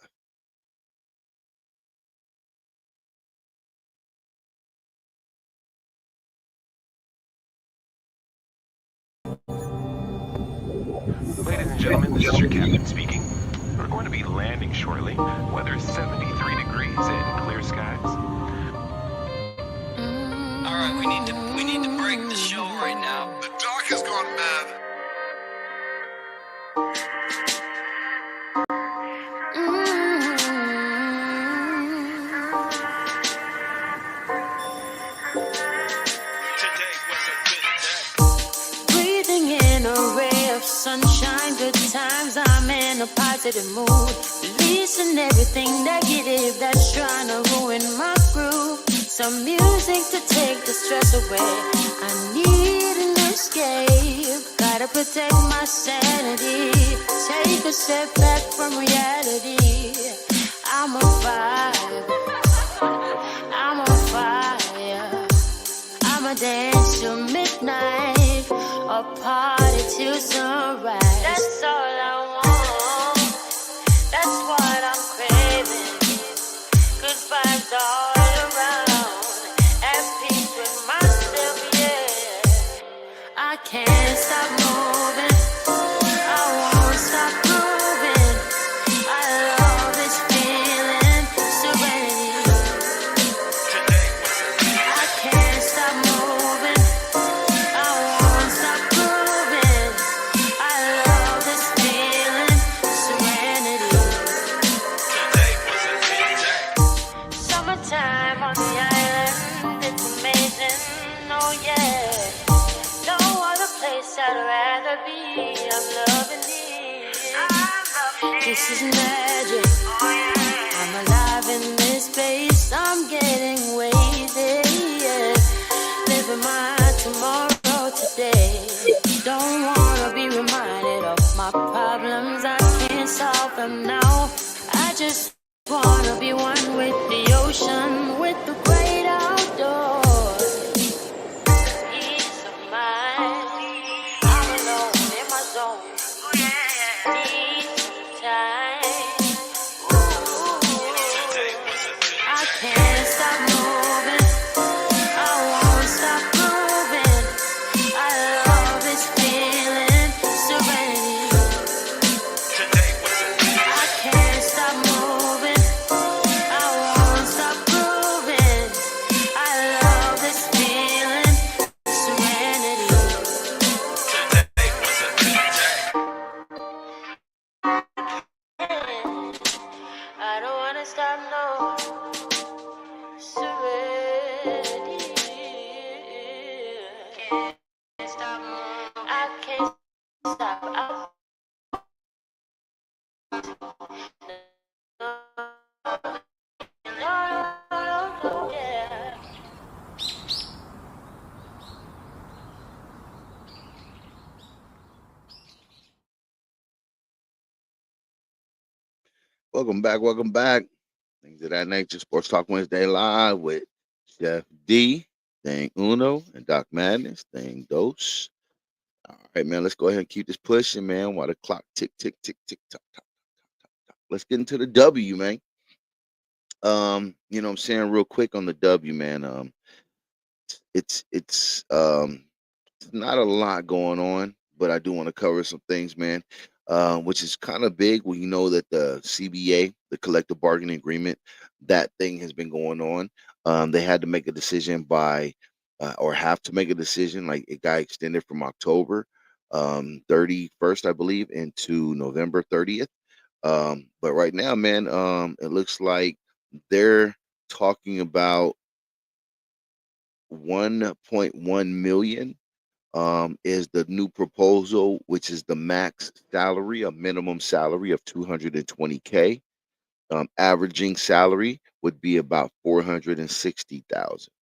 Ladies and gentlemen, this is your captain speaking. We're going to be landing shortly. Weather is 73 degrees and clear skies. All right, we need to break the show right now. The doc has gone mad. Today was a good day. Breathing in a ray of sunshine, good times, I'm in a positive mood. Releasing everything negative that's trying to ruin my groove. Some music to take the stress away. I need an escape. Gotta protect my sanity. Take a step back from reality. I'm a vibe. I'm on fire. I'ma dance till midnight, or party till sunrise. That's all I want. That's what I'm craving. Good vibes all around. At peace with myself, yeah. I can't stop moving. I won't stop moving. I love this feeling, serenity. Today was a good I can't stop moving. I won't stop moving. I love this feeling, serenity. Today was a good day. Summertime on the island, it's amazing. Oh yeah, no other place I'd rather be. I'm loving it. This is magic. I'm alive in this space. I'm getting wasted. Yeah. Living my tomorrow today. Don't wanna be reminded of my problems. I can't solve them now. I just wanna be one with the ocean, with the great outdoors. Peace of mind. I'm alone in my zone. Need some time. Today was a good I day. can't stop moving. I won't stop moving. I love this feeling, serenity. Today was a good I day. can't stop moving. I won't stop moving. I love this feeling, serenity. Today was a good day. I don't wanna stop, no. Serenity. Can't stop. I can't stop. No, yeah. Welcome back. Welcome back. Things of That Nature. Sports Talk Wednesday live with Chef D, thing uno, and Doc Madness, thing dos. All right, man. Let's go ahead and keep this pushing, man. While the clock tick, tick, tick, tick, tock, tock, tock, tock. Let's get into the W, man. You know what I'm saying real quick on the W, man. It's not a lot going on, but I do want to cover some things, man. Which is kind of big when you know that the CBA, the collective bargaining agreement, that thing has been going on. They had to make a decision by, or have to make a decision. Like it got extended from October 31st, I believe, into November 30th. But right now, man, it looks like they're talking about 1.1 million is the new proposal, which is the max salary, a minimum salary of 220K. Averaging salary would be about 460,000.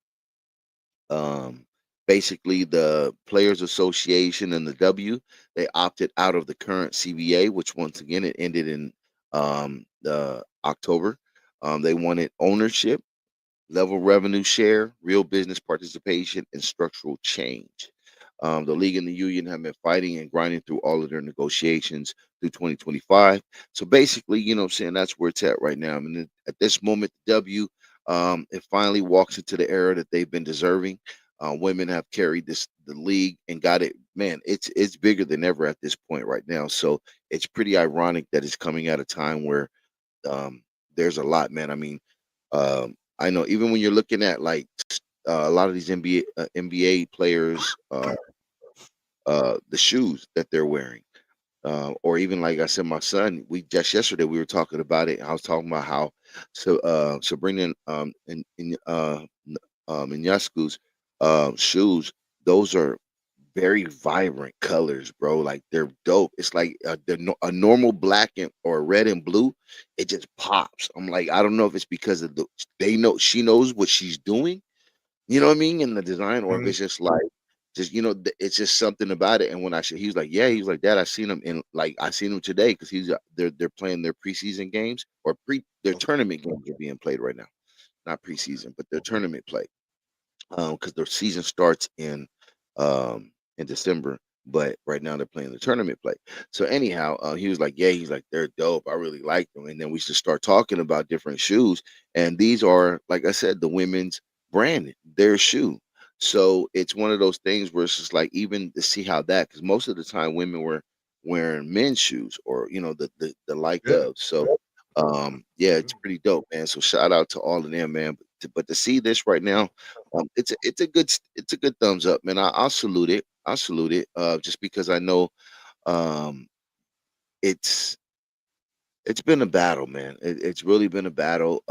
Um, Basically, the Players Association and the W, they opted out of the current CBA, which once again it ended in October. They wanted ownership, level revenue share, real business participation, and structural change. The league and the union have been fighting and grinding through all of their negotiations through 2025. So basically, you know what I'm saying, that's where it's at right now. I mean, at this moment, the W, it finally walks into the era that they've been deserving. Women have carried the league and got it. Man, it's bigger than ever at this point right now. So it's pretty ironic that it's coming at a time where there's a lot, man. I mean, I know even when you're looking at like a lot of these NBA players, the shoes that they're wearing, or even like I said, my son. We just yesterday we were talking about it. I was talking about how Sabrina in Yasku's shoes. Those are very vibrant colors, bro. Like they're dope. It's like a normal black and or red and blue. It just pops. I'm like, I don't know if it's because of she knows what she's doing. You know what I mean? In the design, or if Mhm. it's just like, just it's just something about it. And when he was like, yeah, he was like, Dad, I seen him I seen him today because they're playing their preseason games or their Okay. tournament games are being played right now, not preseason, but their Okay. tournament play because their season starts in December, but right now they're playing the tournament play. So anyhow, he was like, "Yeah," he's like, "They're dope. I really like them." And then we should start talking about different shoes, and these are, like I said, the women's brand, their shoe. So it's one of those things where it's just like even to see how that, because most of the time women were wearing men's shoes or the like Yeah. of. So yeah, it's pretty dope, man. So shout out to all of them, man. But to see this right now, it's a good thumbs up, man. I'll salute it. I'll salute it. Just because I know um, it's it's been a battle, man. It's really been a battle.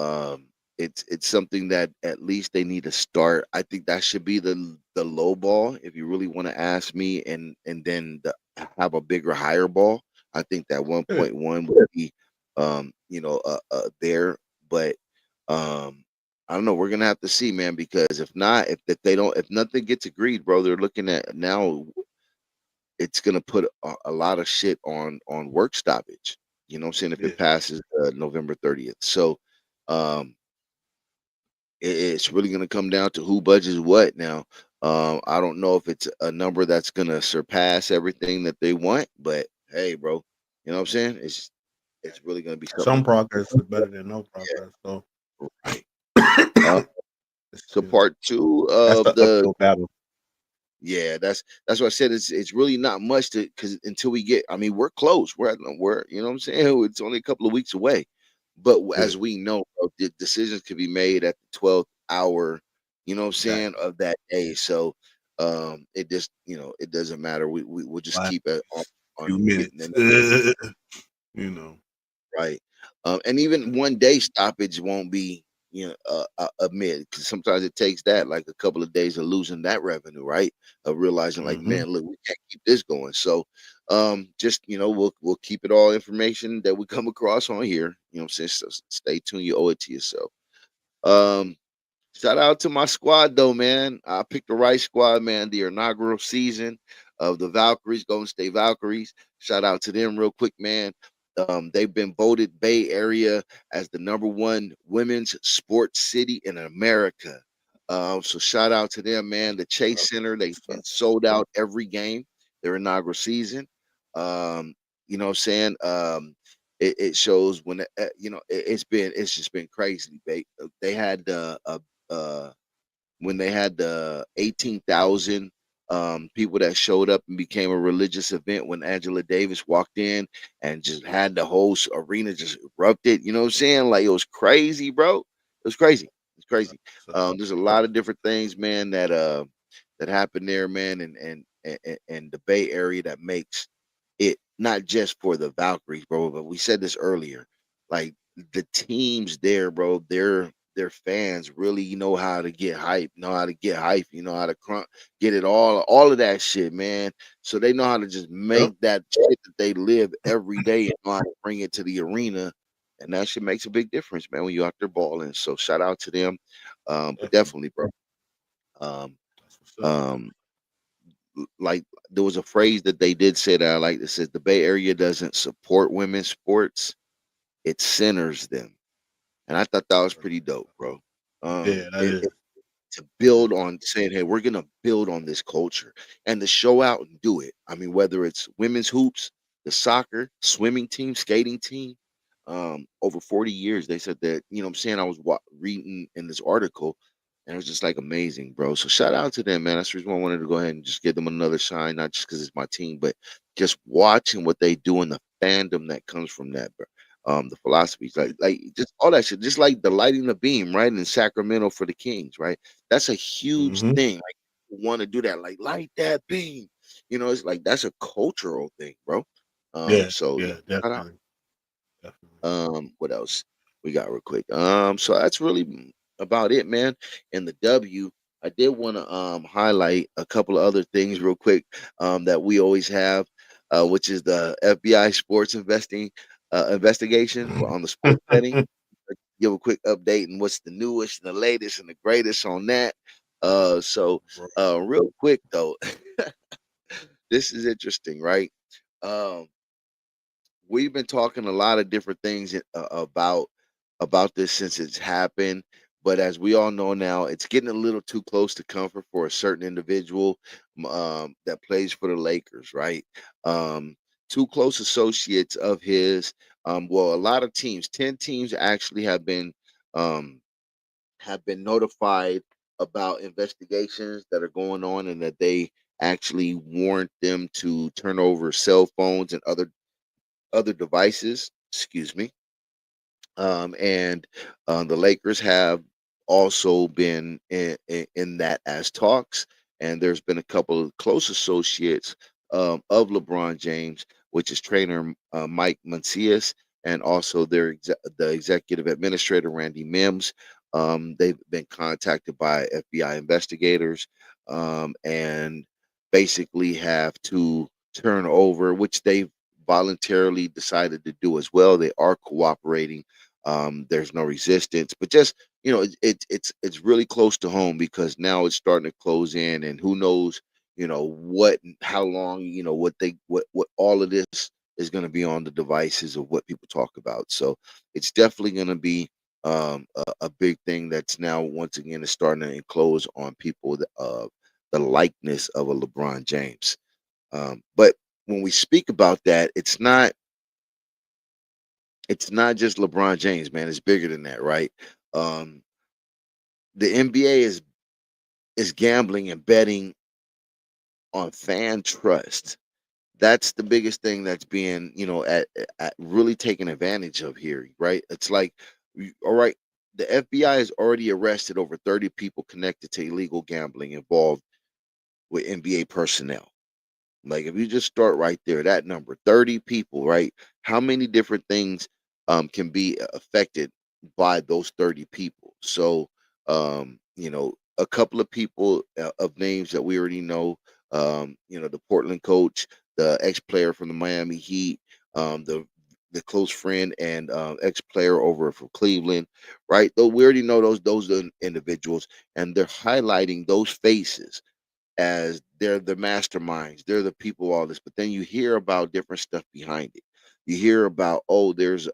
It's something that at least they need to start. I think that should be the low ball if you really want to ask me, and then have a bigger higher ball. I think that Yeah. 1.1 would be there, but um I don't know. We're gonna have to see, man, because if not, if they don't, if nothing gets agreed, bro, they're looking at now. It's gonna put a lot of shit on work stoppage. You know what I'm saying? If Yeah. it passes November 30th, so um, it's really gonna come down to who budgets what now. I don't know if it's a number that's gonna surpass everything that they want, but hey, bro, you know what I'm saying? It's really gonna be Some something. progress is better than no progress. So Yeah, right. Uh, so you know, part two that's of the the uphill battle. Yeah, that's what I said. It's really not much to because until we get. I mean, we're close. We're you know what I'm saying. It's only a couple of weeks away, but Yeah. as we know, bro, the decisions could be made at the 12th hour. You know what I'm saying, Exactly. of that day. So it just it doesn't matter. We'll just Last keep it few on getting minutes. the You know. right. And even one day stoppage won't be, a mid because sometimes it takes that like a couple of days of losing that revenue, right? Of realizing like, Hmm. man, look, we can't keep this going. So, just we'll keep it all information that we come across on here. You know what I'm saying? So stay tuned. You owe it to yourself. Um, Shout out to my squad though, man. I picked the right squad, man. The inaugural season of the Valkyries, Golden State Valkyries. Shout out to them real quick, man. They've been voted Bay Area as the number one women's sports city in America. So shout out to them, man. The Chase Center, they've been sold out every game their inaugural season. Um, you know what I'm saying? It shows when it's just been crazy. They had when they had the 18,000 people that showed up and became a religious event when Angela Davis walked in and just had the whole arena just erupted. You know what I'm saying? Like it was crazy, bro. It was crazy. It's crazy. There's a lot of different things, man, that happen there, man, and the Bay Area that makes it not just for the Valkyries, bro. But we said this earlier, like the teams there, bro. Their fans really know how to get hype, know how to get hype, you know how to get it all of that shit, man. So they know how to just Yep. make that shit that they live every day and know how to bring it to the arena. And that shit makes a big difference, man, when you out there balling. So shout out to them. But Definitely. definitely, bro. Um, That's what's up. um, like there was a phrase that they did say that I like that says the Bay Area doesn't support women's sports, it centers them. And I thought that was pretty dope, bro. Yeah, that It is. to That build is. on saying, "Hey, we're gonna build on this culture and to show out and do it." I mean, whether it's women's hoops, the soccer, swimming team, skating team, over 40 years, they said that. You know, what I'm saying I was reading in this article, and it was just like amazing, bro. So shout out to them, man. That's the reason why I wanted to go ahead and just give them another shine, not just because it's my team, but just watching what they do and the fandom that comes from that, bro. The philosophies, like just all that shit, just like the lighting the beam, right, in Sacramento for the Kings, right? That's a huge Mm-hmm. thing. Like want to do that, like light that beam. You know, it's like that's a cultural thing, bro. Yeah, So yeah, yeah, shout out. definitely, definitely. What else we got real quick? So that's really about it, man. And the W, I did want to highlight a couple of other things real quick that we always have, which is the FBI sports investigation on the sports betting. Give a quick update and what's the newest and the latest and the greatest on that. So Bro. real quick though, this is interesting, right? Um, we've been talking a lot of different things about this since it's happened, but as we all know now, it's getting a little too close to comfort for a certain individual that plays for the Lakers, right? Um, two close associates of his. Well, a lot of teams, 10 teams actually um, have been notified about investigations that are going on, and that they actually warrant them to turn over cell phones and other devices. Excuse me. And the Lakers have also been in that as talks, and there's been a couple of close associates of LeBron James, which is trainer Mike Mancias, and also the executive administrator Randy Mims. They've been contacted by FBI investigators, and basically have to turn over, which they've voluntarily decided to do as well. They are cooperating. There's no resistance, but just it's really close to home because now it's starting to close in, and who knows, what, how long, what all of this is going to be on the devices of what people talk about. So it's definitely going to be a big thing that's now once again is starting to enclose on people the likeness of a LeBron James. But when we speak about that, it's not just LeBron James, man. It's bigger than that, right? Um, the NBA is gambling and betting on fan trust. That's the biggest thing that's being, at really taken advantage of here, right? It's like, all right, the FBI has already arrested over 30 people connected to illegal gambling involved with NBA personnel. Like if you just start right there, that number, 30 people, right? How many different things can be affected by those 30 people? So a couple of people of names that we already know, the Portland coach, the ex-player from the Miami Heat, the close friend and ex-player over from Cleveland, right? Though we already know those individuals, and they're highlighting those faces as they're the masterminds, they're the people, all this. But then you hear about different stuff behind it. You hear about, oh, there's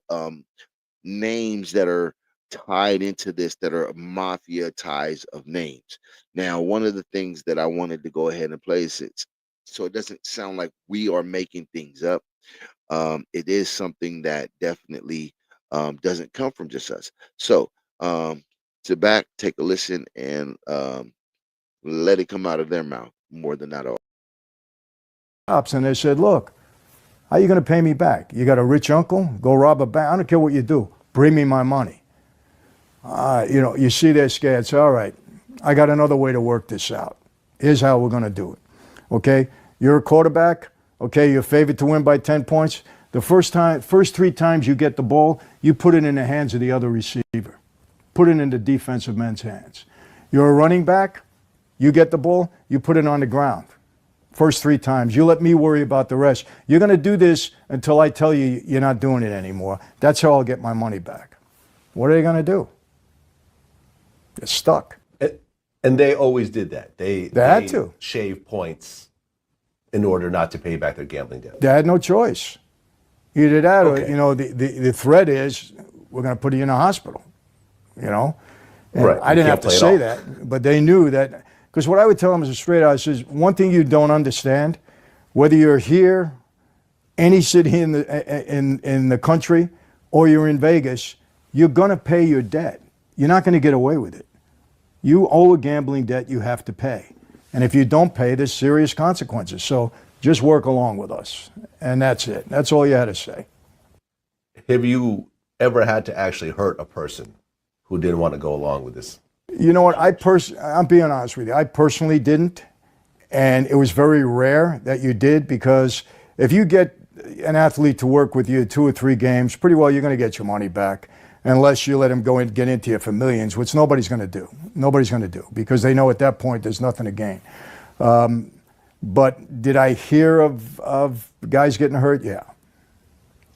names that are tied into this that are mafia ties of names. Now, one of the things that I wanted to go ahead and place it so it doesn't sound like we are making things up. It is something that definitely doesn't come from just us. So sit back, take a listen, and let it come out of their mouth more than that. And they said, look, how are you going to pay me back? You got a rich uncle? Go rob a bank. I don't care what you do. Bring me my money. You see they're scared. Say, all right, I got another way to work this out. Here's how we're going to do it. Okay? You're a quarterback. Okay, you're favored to win by 10 points. The first 3 times you get the ball, you put it in the hands of the other receiver. Put it in the defensive men's hands. You're a running back. You get the ball, you put it on the ground. First 3 times. You let me worry about the rest. You're going to do this until I tell you you're not doing it anymore. That's how I'll get my money back. What are they going to do? They're stuck. And they always did that. They had to shave points in order not to pay back their gambling debt. They had no choice. Either that or, the threat is we're going to put you in a hospital, And Right. I didn't have to say that, but they knew that. Because what I would tell them is a straight out, says, one thing you don't understand, whether you're here, any city in the country, or you're in Vegas, you're going to pay your debt. You're not going to get away with it. You owe a gambling debt you have to pay. And if you don't pay, there's serious consequences. So just work along with us. And that's it. That's all you had to say. Have you ever had to actually hurt a person who didn't want to go along with this? You know what? I'm being honest with you. I personally didn't. And it was very rare that you did, because if you get an athlete to work with you 2 or 3 games, pretty well you're going to get your money back, unless you let him go and get into you for millions, which nobody's going to do. Nobody's going to do, because they know at that point there's nothing to gain. But did I hear of guys getting hurt? Yeah.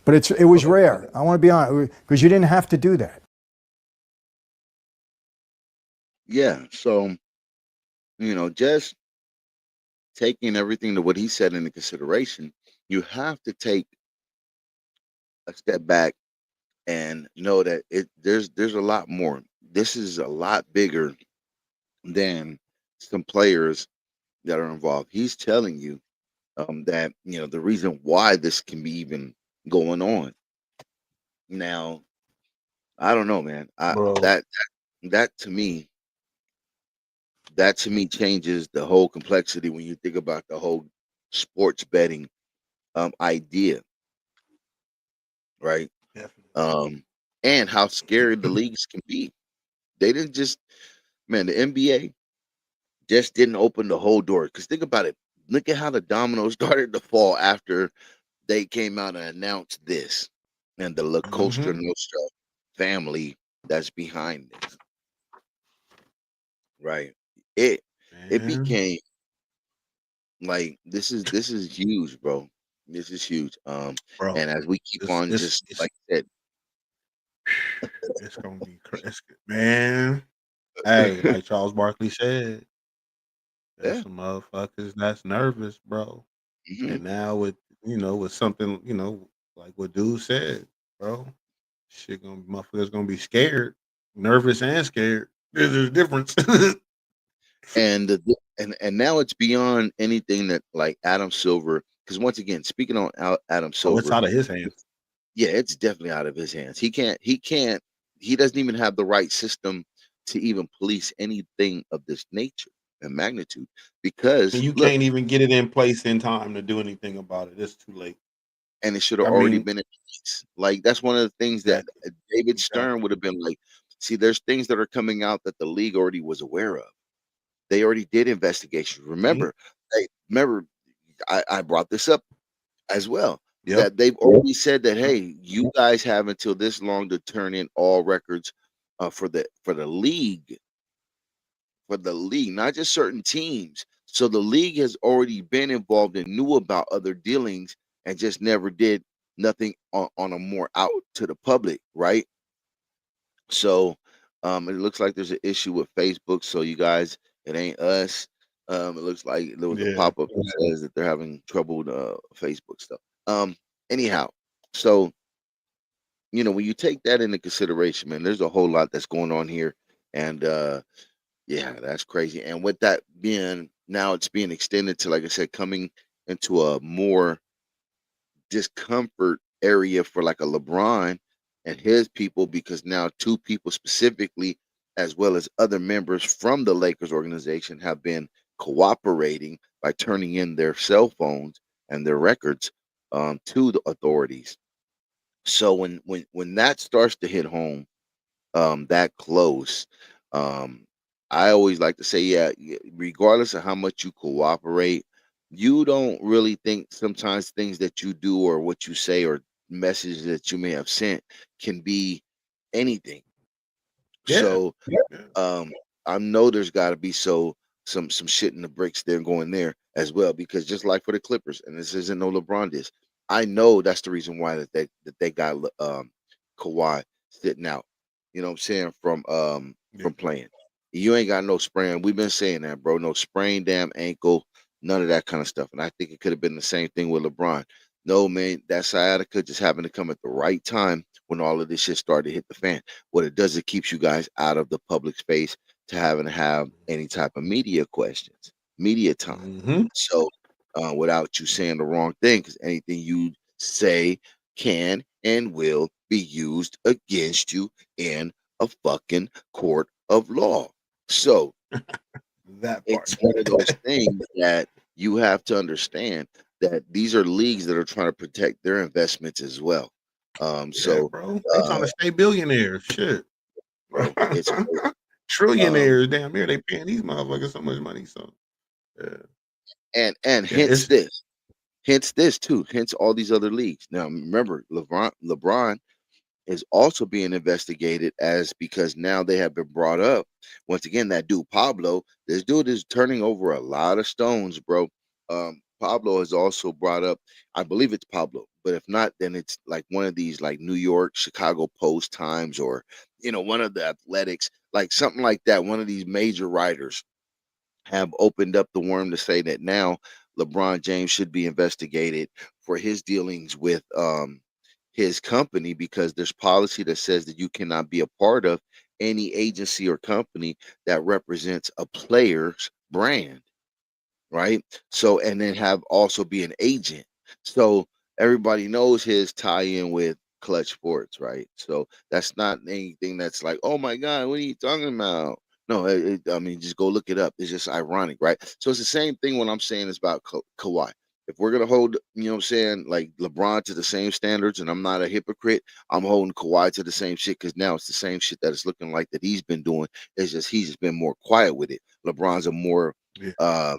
But it was rare. I want to be honest, because you didn't have to do that. Yeah. So, just taking everything to what he said into consideration, you have to take a step back and know that there's a lot more. This is a lot bigger than some players that are involved. He's telling you that the reason why this can be even going on. Now, I don't know, man. That to me changes the whole complexity when you think about the whole sports betting idea, right? And how scary the leagues can be. They didn't just, man, the NBA just didn't open the whole door. Because think about it. Look at how the dominoes started to fall after they came out and announced this, and the La Costa Nostra family that's behind this, right? It became like this is huge, bro. This is huge. And as we keep on, just like I said, it's gonna be crazy, man. Hey, like Charles Barkley said, there's some motherfuckers that's nervous, bro. And now with something, like what dude said, bro, motherfuckers gonna be scared, nervous and scared. There's a difference. and now it's beyond anything that like Adam Silver. Because once again, speaking on Adam Silver, it's out of his hands. Yeah, it's definitely out of his hands. He doesn't even have the right system to even police anything of this nature and magnitude, because you can't even get it in place in time to do anything about it. It's too late. And it should have already been in place. Like, that's one of the things that David Stern would have been like, see, there's things that are coming out that the league already was aware of. They already did investigations. Remember, I brought this up as well. That they've already said that, hey, you guys have until this long to turn in all records for the league, not just certain teams. So the league has already been involved and knew about other dealings and just never did nothing on a more out to the public, right? So it looks like there's an issue with Facebook. So you guys, it ain't us. It looks like there was a pop-up that says that they're having trouble with Facebook stuff. Anyhow, so when you take that into consideration, man, there's a whole lot that's going on here, and yeah, that's crazy. And with that being now, it's being extended to, like I said, coming into a more discomfort area for like a LeBron and his people, because now two people specifically, as well as other members from the Lakers organization, have been cooperating by turning in their cell phones and their records to the authorities. So when that starts to hit home, that close, um, I always like to say, yeah, regardless of how much you cooperate, you don't really think sometimes things that you do or what you say or messages that you may have sent can be anything. Yeah. So Yeah. um, I know there's got to be some shit in the bricks there going there as well, because just like for the Clippers, and this isn't no LeBron this, I know that's the reason why that they got Kawhi sitting out. You know what I'm saying, Yeah. from playing. You ain't got no sprain. We've been saying that, bro. No sprain, damn ankle, none of that kind of stuff. And I think it could have been the same thing with LeBron. No, man, that sciatica just happened to come at the right time when all of this shit started to hit the fan. What it does, it keeps you guys out of the public space to having to have any type of media questions, media time. Mm-hmm. So without you saying the wrong thing, because anything you say can and will be used against you in a fucking court of law. So That part. it's one of those things that you have to understand that these are leagues that are trying to protect their investments as well. Yeah, So, bro. They trying to stay billionaires. Shit. bro, it's crazy. Um, Trillionaires, damn near. They paying these motherfuckers so much money. So yeah. and Yeah. hence this too, hence all these other leagues. Now, remember, LeBron is also being investigated as because now they have been brought up. Once again, that dude Pablo, this dude is turning over a lot of stones, bro. Pablo is also brought up. I believe it's Pablo, but if not, then it's like one of these like New York, Chicago Post Times, or one of the Athletics, like something like that. One of these major writers have opened up the worm to say that now LeBron James should be investigated for his dealings with his company, because there's policy that says that you cannot be a part of any agency or company that represents a player's brand, right? So, and then have also be an agent. So everybody knows his tie-in with Clutch Sports, right? So that's not anything that's like, oh my God, what are you talking about? No, I mean, just go look it up. It's just ironic, right? So it's the same thing when I'm saying it's about Kawhi. If we're gonna hold, what I'm saying, like LeBron to the same standards, and I'm not a hypocrite, I'm holding Kawhi to the same shit, because now it's the same shit that it's looking like that he's been doing. It's just he's just been more quiet with it. LeBron's a more Yeah. uh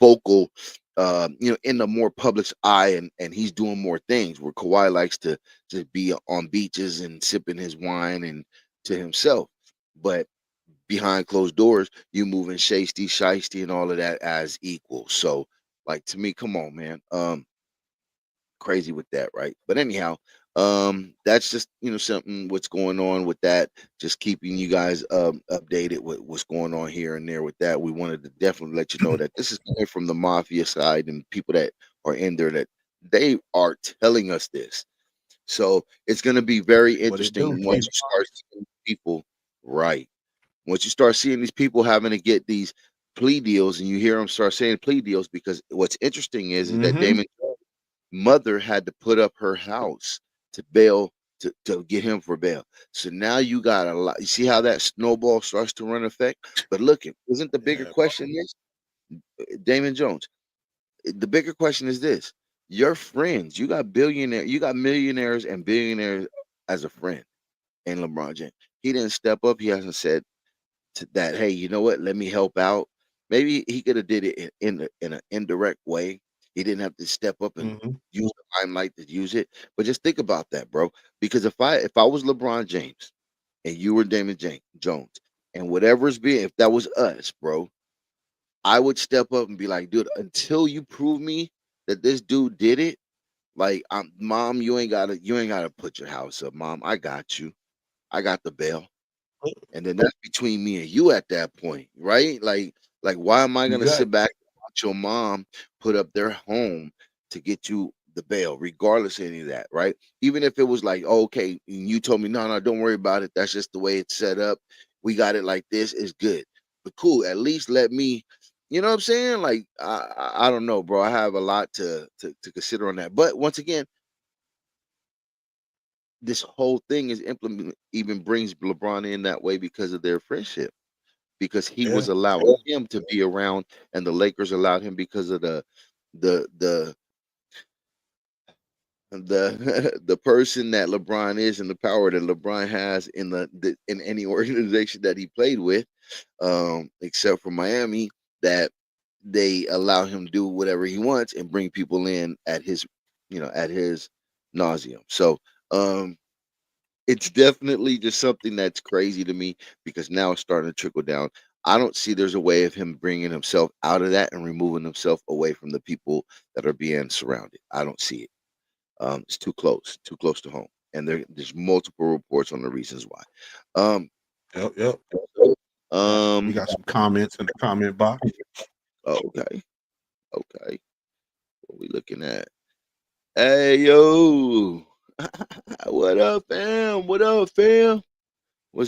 vocal, in the more public's eye, and he's doing more things, where Kawhi likes to just be on beaches and sipping his wine and to himself. But behind closed doors, you moving shasty, shiesty, and all of that as equal. So, like, to me, come on, man. Crazy with that, right? But anyhow, that's just something what's going on with that. Just keeping you guys updated with what's going on here and there with that. We wanted to definitely let you know that this is coming from the mafia side and people that are in there, that they are telling us this. So it's going to be very What it do? interesting once you start seeing people, right? Once you start seeing these people having to get these plea deals, and you hear them start saying plea deals, because what's interesting is that Mm-hmm. Damon mother had to put up her house to bail, to get him for bail. So now you got a lot. You see how that snowball starts to run effect. But look, isn't the bigger Yeah, bro. question is, Damon Jones? The bigger question is this: your friends, you got millionaires and billionaires as a friend in LeBron James. He didn't step up. He hasn't said to that, hey, you know what? Let me help out. Maybe he could have did it in an indirect way. He didn't have to step up and Mm-hmm. use the limelight to use it. But just think about that, bro. Because if I was LeBron James and you were Damon Jones, and whatever's being, if that was us, bro, I would step up and be like, dude, until you prove me that this dude did it, like, mom, you ain't gotta put your house up, mom. I got you. I got the bail. And then that's between me and you at that point, right? Like why am I You gonna got sit back and watch your mom put up their home to get you the bail, regardless of any of that, right? Even if it was like, oh, okay, and you told me, no, don't worry about it. That's just the way it's set up. We got it like this. It's good. But cool, at least let me, you know what I'm saying? Like, I don't know, bro. I have a lot to consider on that. But once again, this whole thing is implemented, even brings LeBron in that way because of their friendship, because he was allowing him to be around, and the Lakers allowed him because of the the the person that LeBron is and the power that LeBron has in in any organization that he played with, except for Miami, that they allow him to do whatever he wants and bring people in at his, at his nauseum. So it's definitely just something that's crazy to me, because now it's starting to trickle down. I don't see there's a way of him bringing himself out of that and removing himself away from the people that are being surrounded. I don't see it. It's too close to home, and there's multiple reports on the reasons why. Yep. We got some comments in the comment box. Okay. What we looking at? Hey, yo. What up, fam? What's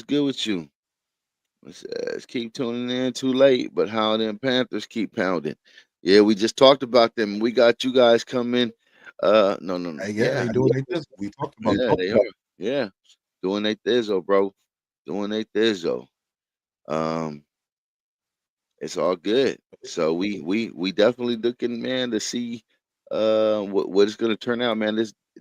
good with you? It says, keep tuning in, too late, but how them Panthers keep pounding. Yeah, we just talked about them. We got you guys coming. No. They doing like this. We talked about Yeah, they are. Yeah, doing their thizzle, bro. Doing their thizzle. It's all good. So we definitely looking, man, to see what it's gonna turn out, man.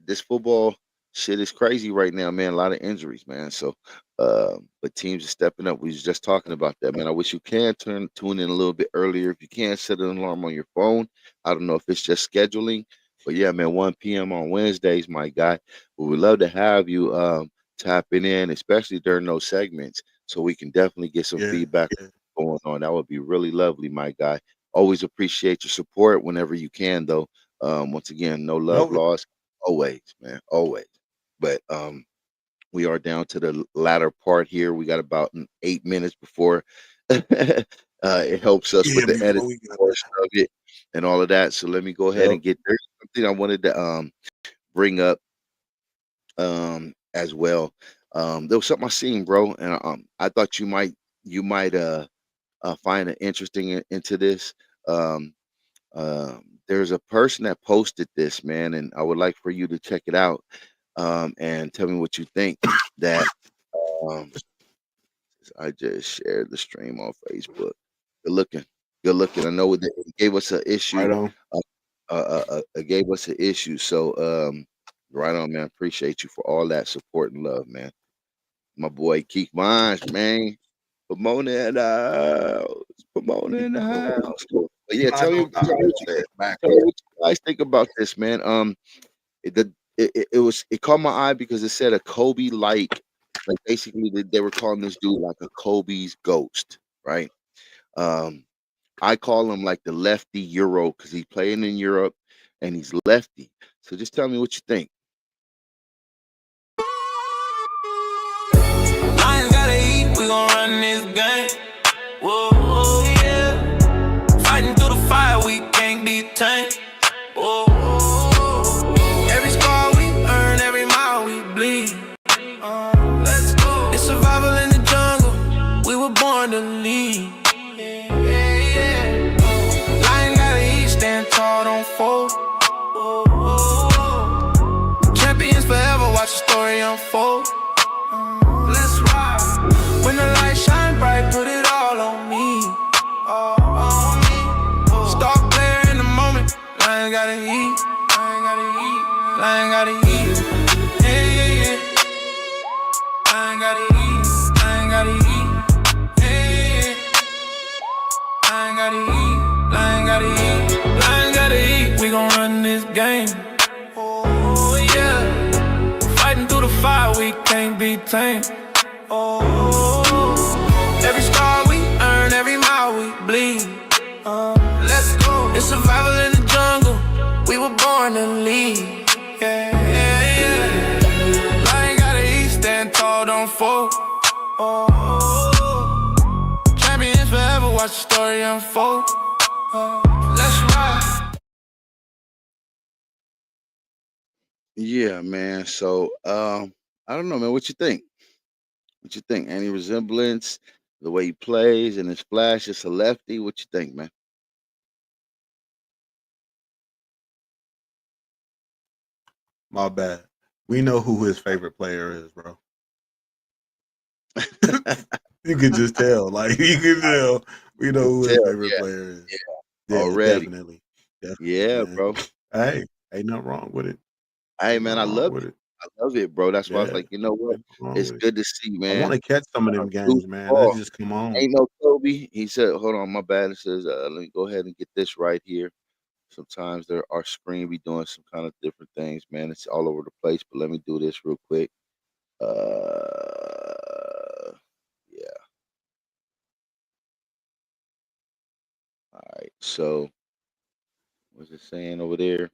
This football shit is crazy right now, man. A lot of injuries, man. So but teams are stepping up. We was just talking about that, man. I wish you can tune in a little bit earlier. If you can, set an alarm on your phone. I don't know if it's just scheduling, but yeah, man, 1 p.m. on Wednesdays, my guy. We would love to have you tapping in, especially during those segments, so we can definitely get some feedback going on. That would be really lovely, my guy. Always appreciate your support whenever you can, though. Once again, no love lost. Always, man, always. But we are down to the latter part here. We got about 8 minutes before it helps us with the editing portion of it and all of that. So let me go ahead and get there. Something I wanted to bring up as well. There was something I seen, bro, and I thought you might find it interesting into this. There's a person that posted this, man, and I would like for you to check it out and tell me what you think. That I just shared the stream on Facebook. Good looking. I know it gave us an issue. Right on. It gave us an issue. So right on, man. Appreciate you for all that support and love, man. My boy Keith Mines, man. Pomona in the house. But yeah, tell me what you guys think about this, man. It caught my eye because it said a Kobe like basically they were calling this dude like a Kobe's ghost, right? I call him like the lefty Euro because he's playing in Europe and he's lefty. So just tell me what you think. Lions gotta eat, we gon' run this game. Whoa, whoa, yeah. Fighting through the fire, we can't be tamed. Whoa, whoa. Every scar we earn, every mile we bleed. Let's go. It's survival in the jungle, we were born to lead. Yeah. Lion gotta eat, stand tall, don't fold. Champions forever, watch the story unfold. Let's ride. When the light shine bright, put it all on me. On me. Star player in the moment. Lion gotta eat. Lion gotta eat. Yeah. Lion gotta eat. Lion gotta eat. Yeah. Lion gotta eat. Lion gotta eat. Lion gotta eat. We gon' run this game. Oh yeah. Fighting through the fire, we can't be tamed. Every scar we earn, every mile we bleed. Let's go. It's survival in the jungle, we were born to lead. Yeah. Lion gotta eat, stand tall, don't fold. Champions forever, watch the story unfold. Yeah, man. So, I don't know, man. What you think? What you think? Any resemblance, the way he plays and his flash, is a lefty. What you think, man? My bad. We know who his favorite player is, bro. You could just tell. Like you can tell. We know Could who his tell, favorite yeah, player is. yeah, Yeah, already. definitely. Definitely, Yeah, man. bro. Hey, ain't nothing wrong with it. Hey, Ain't man, nothing I wrong love with it. it. I love it, bro. That's why I was Yeah. like, you know what? Ain't nothing wrong It's with it. good to see, I want man. to catch some of them Duke games, man. Let's ball. just come on. Ain't no Kobe. He said, hold on, my bad. It says, let me go ahead and get this right here. Sometimes our screen be doing some kind of different things, man. It's all over the place, but let me do this real quick. Yeah. All right. So what's it saying over there?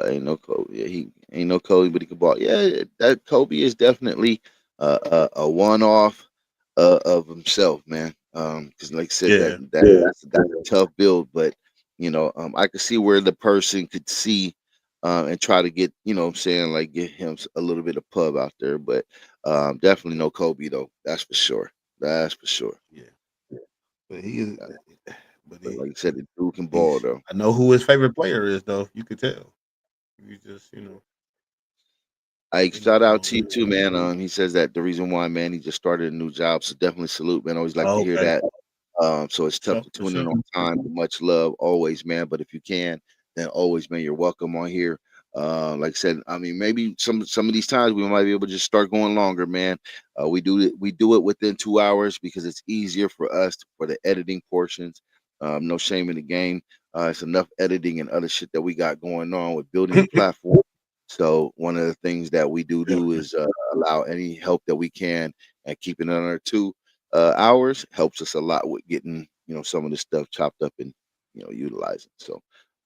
Ain't no Kobe. Yeah, he ain't no Kobe, but he can ball. Yeah, that Kobe is definitely a one-off of himself, man. Because like I said, Yeah. that's a tough build, but I could see where the person could see and try to get, what I'm saying, like get him a little bit of pub out there, but definitely no Kobe though. That's for sure. That's for sure. Yeah. But he is Uh, but But like I but said, the dude can ball he's though. I know who his favorite player is though. You could tell. You just, I ain't shout nothing out wrong to you with it. too, man. He says that the reason why, man, he just started a new job. So definitely salute, man. Always like to Oh, hear okay. that. So it's tough Sure, to for tune in sure. on time. But much love, always, man. But if you can, then always, man, you're welcome on here. Like I said, I mean, maybe some of these times we might be able to just start going longer, man. We do it within 2 hours because it's easier for us for the editing portions. No shame in the game. It's enough editing and other shit that we got going on with building the platform. So one of the things that we do Definitely. is allow any help that we can and keeping it under 2 hours helps us a lot with getting some of this stuff chopped up and utilizing. So,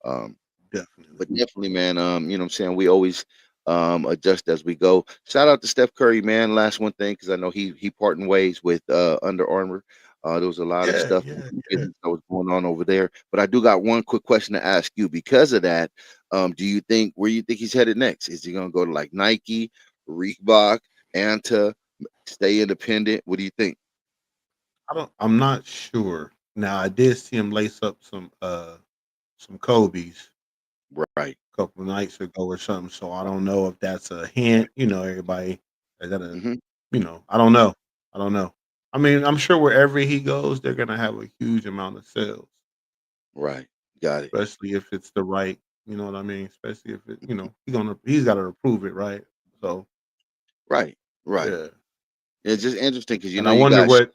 um, Definitely. but definitely, man, what I'm saying, we always adjust as we go. Shout out to Steph Curry, man. Last one thing, because I know he parting ways with Under Armour. There was a lot of Yeah, stuff yeah, yeah. that was going on over there. But I do got one quick question to ask you because of that. Do you think where you think he's headed next? Is he gonna go to like Nike, Reebok, Anta, stay independent? What do you think? I'm not sure. Now I did see him lace up some Kobe's Right. a couple nights ago or something. So I don't know if that's a hint. Everybody is that a Hmm. I don't know. I don't know. I mean, I'm sure wherever he goes, they're gonna have a huge amount of sales, Right. Got it. especially if it's the right. You know what I mean? Especially if it, he's got to approve it, right? So Right. Right. yeah. It's just interesting because And I you wonder got what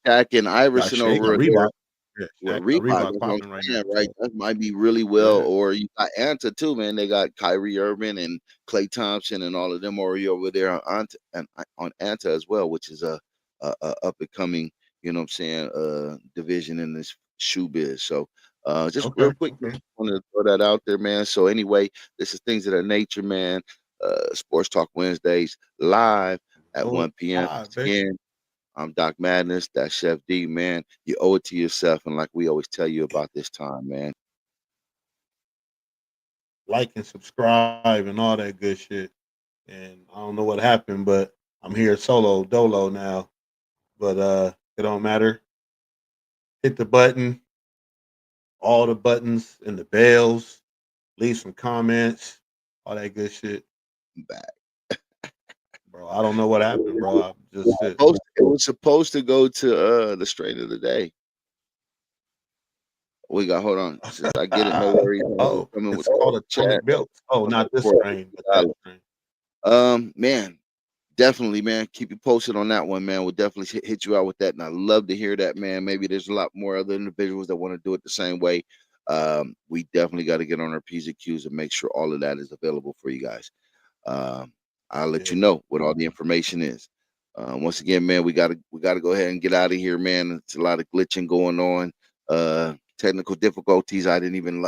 Shaq and got Iverson Shea got over there. Reebok. Yeah, Well, Shaq got Reebok, Reebok that's what I'm popping right now. saying, right? So That might be really well. yeah. Or you got Anta too, man. They got Kyrie Irving and Klay Thompson and all of them already over there on Anta, and on Anta as well, which is a up and coming, what I'm saying, division in this shoe biz. So just Okay. real quick, Okay. just wanted to throw that out there, man. So anyway, this is things of that nature, man. Sports Talk Wednesdays live at Oh, 1 p.m. live, baby. Again, I'm Doc Madness. That's Chef D, man. You owe it to yourself. And like we always tell you about this time, man. Like and subscribe and all that good shit. And I don't know what happened, but I'm here solo dolo now. But it don't matter. Hit the button, all the buttons and the bells. Leave some comments, all that good shit, I'm back. bro. I don't know what happened, bro. I'm just shit. It was supposed to go to the strain of the day. We got hold on. Since I get it, no worries. Oh, Coming with it's called chat. Atomic Belts. Oh, Of not this course. strain, but that strain. Man, definitely, man. Keep you posted on that one, man. We'll definitely hit you out with that. And I love to hear that, man. Maybe there's a lot more other individuals that want to do it the same way. We definitely got to get on our P's and Q's and make sure all of that is available for you guys. Um, I'll let Yeah. you know what all the information is. Once again, man, we gotta go ahead and get out of here, man. It's a lot of glitching going on. Technical difficulties. I didn't even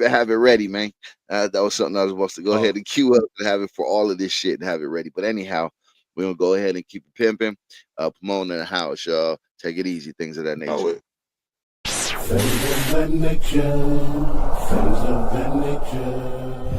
have it ready, man. That was something I was supposed to go Oh, ahead and queue up and have it for all of this shit and have it ready. But anyhow, we're gonna go ahead and keep it pimping. Pomona in the house, y'all. Take it easy. Things of that know nature. it. Things of that nature. Things of that nature.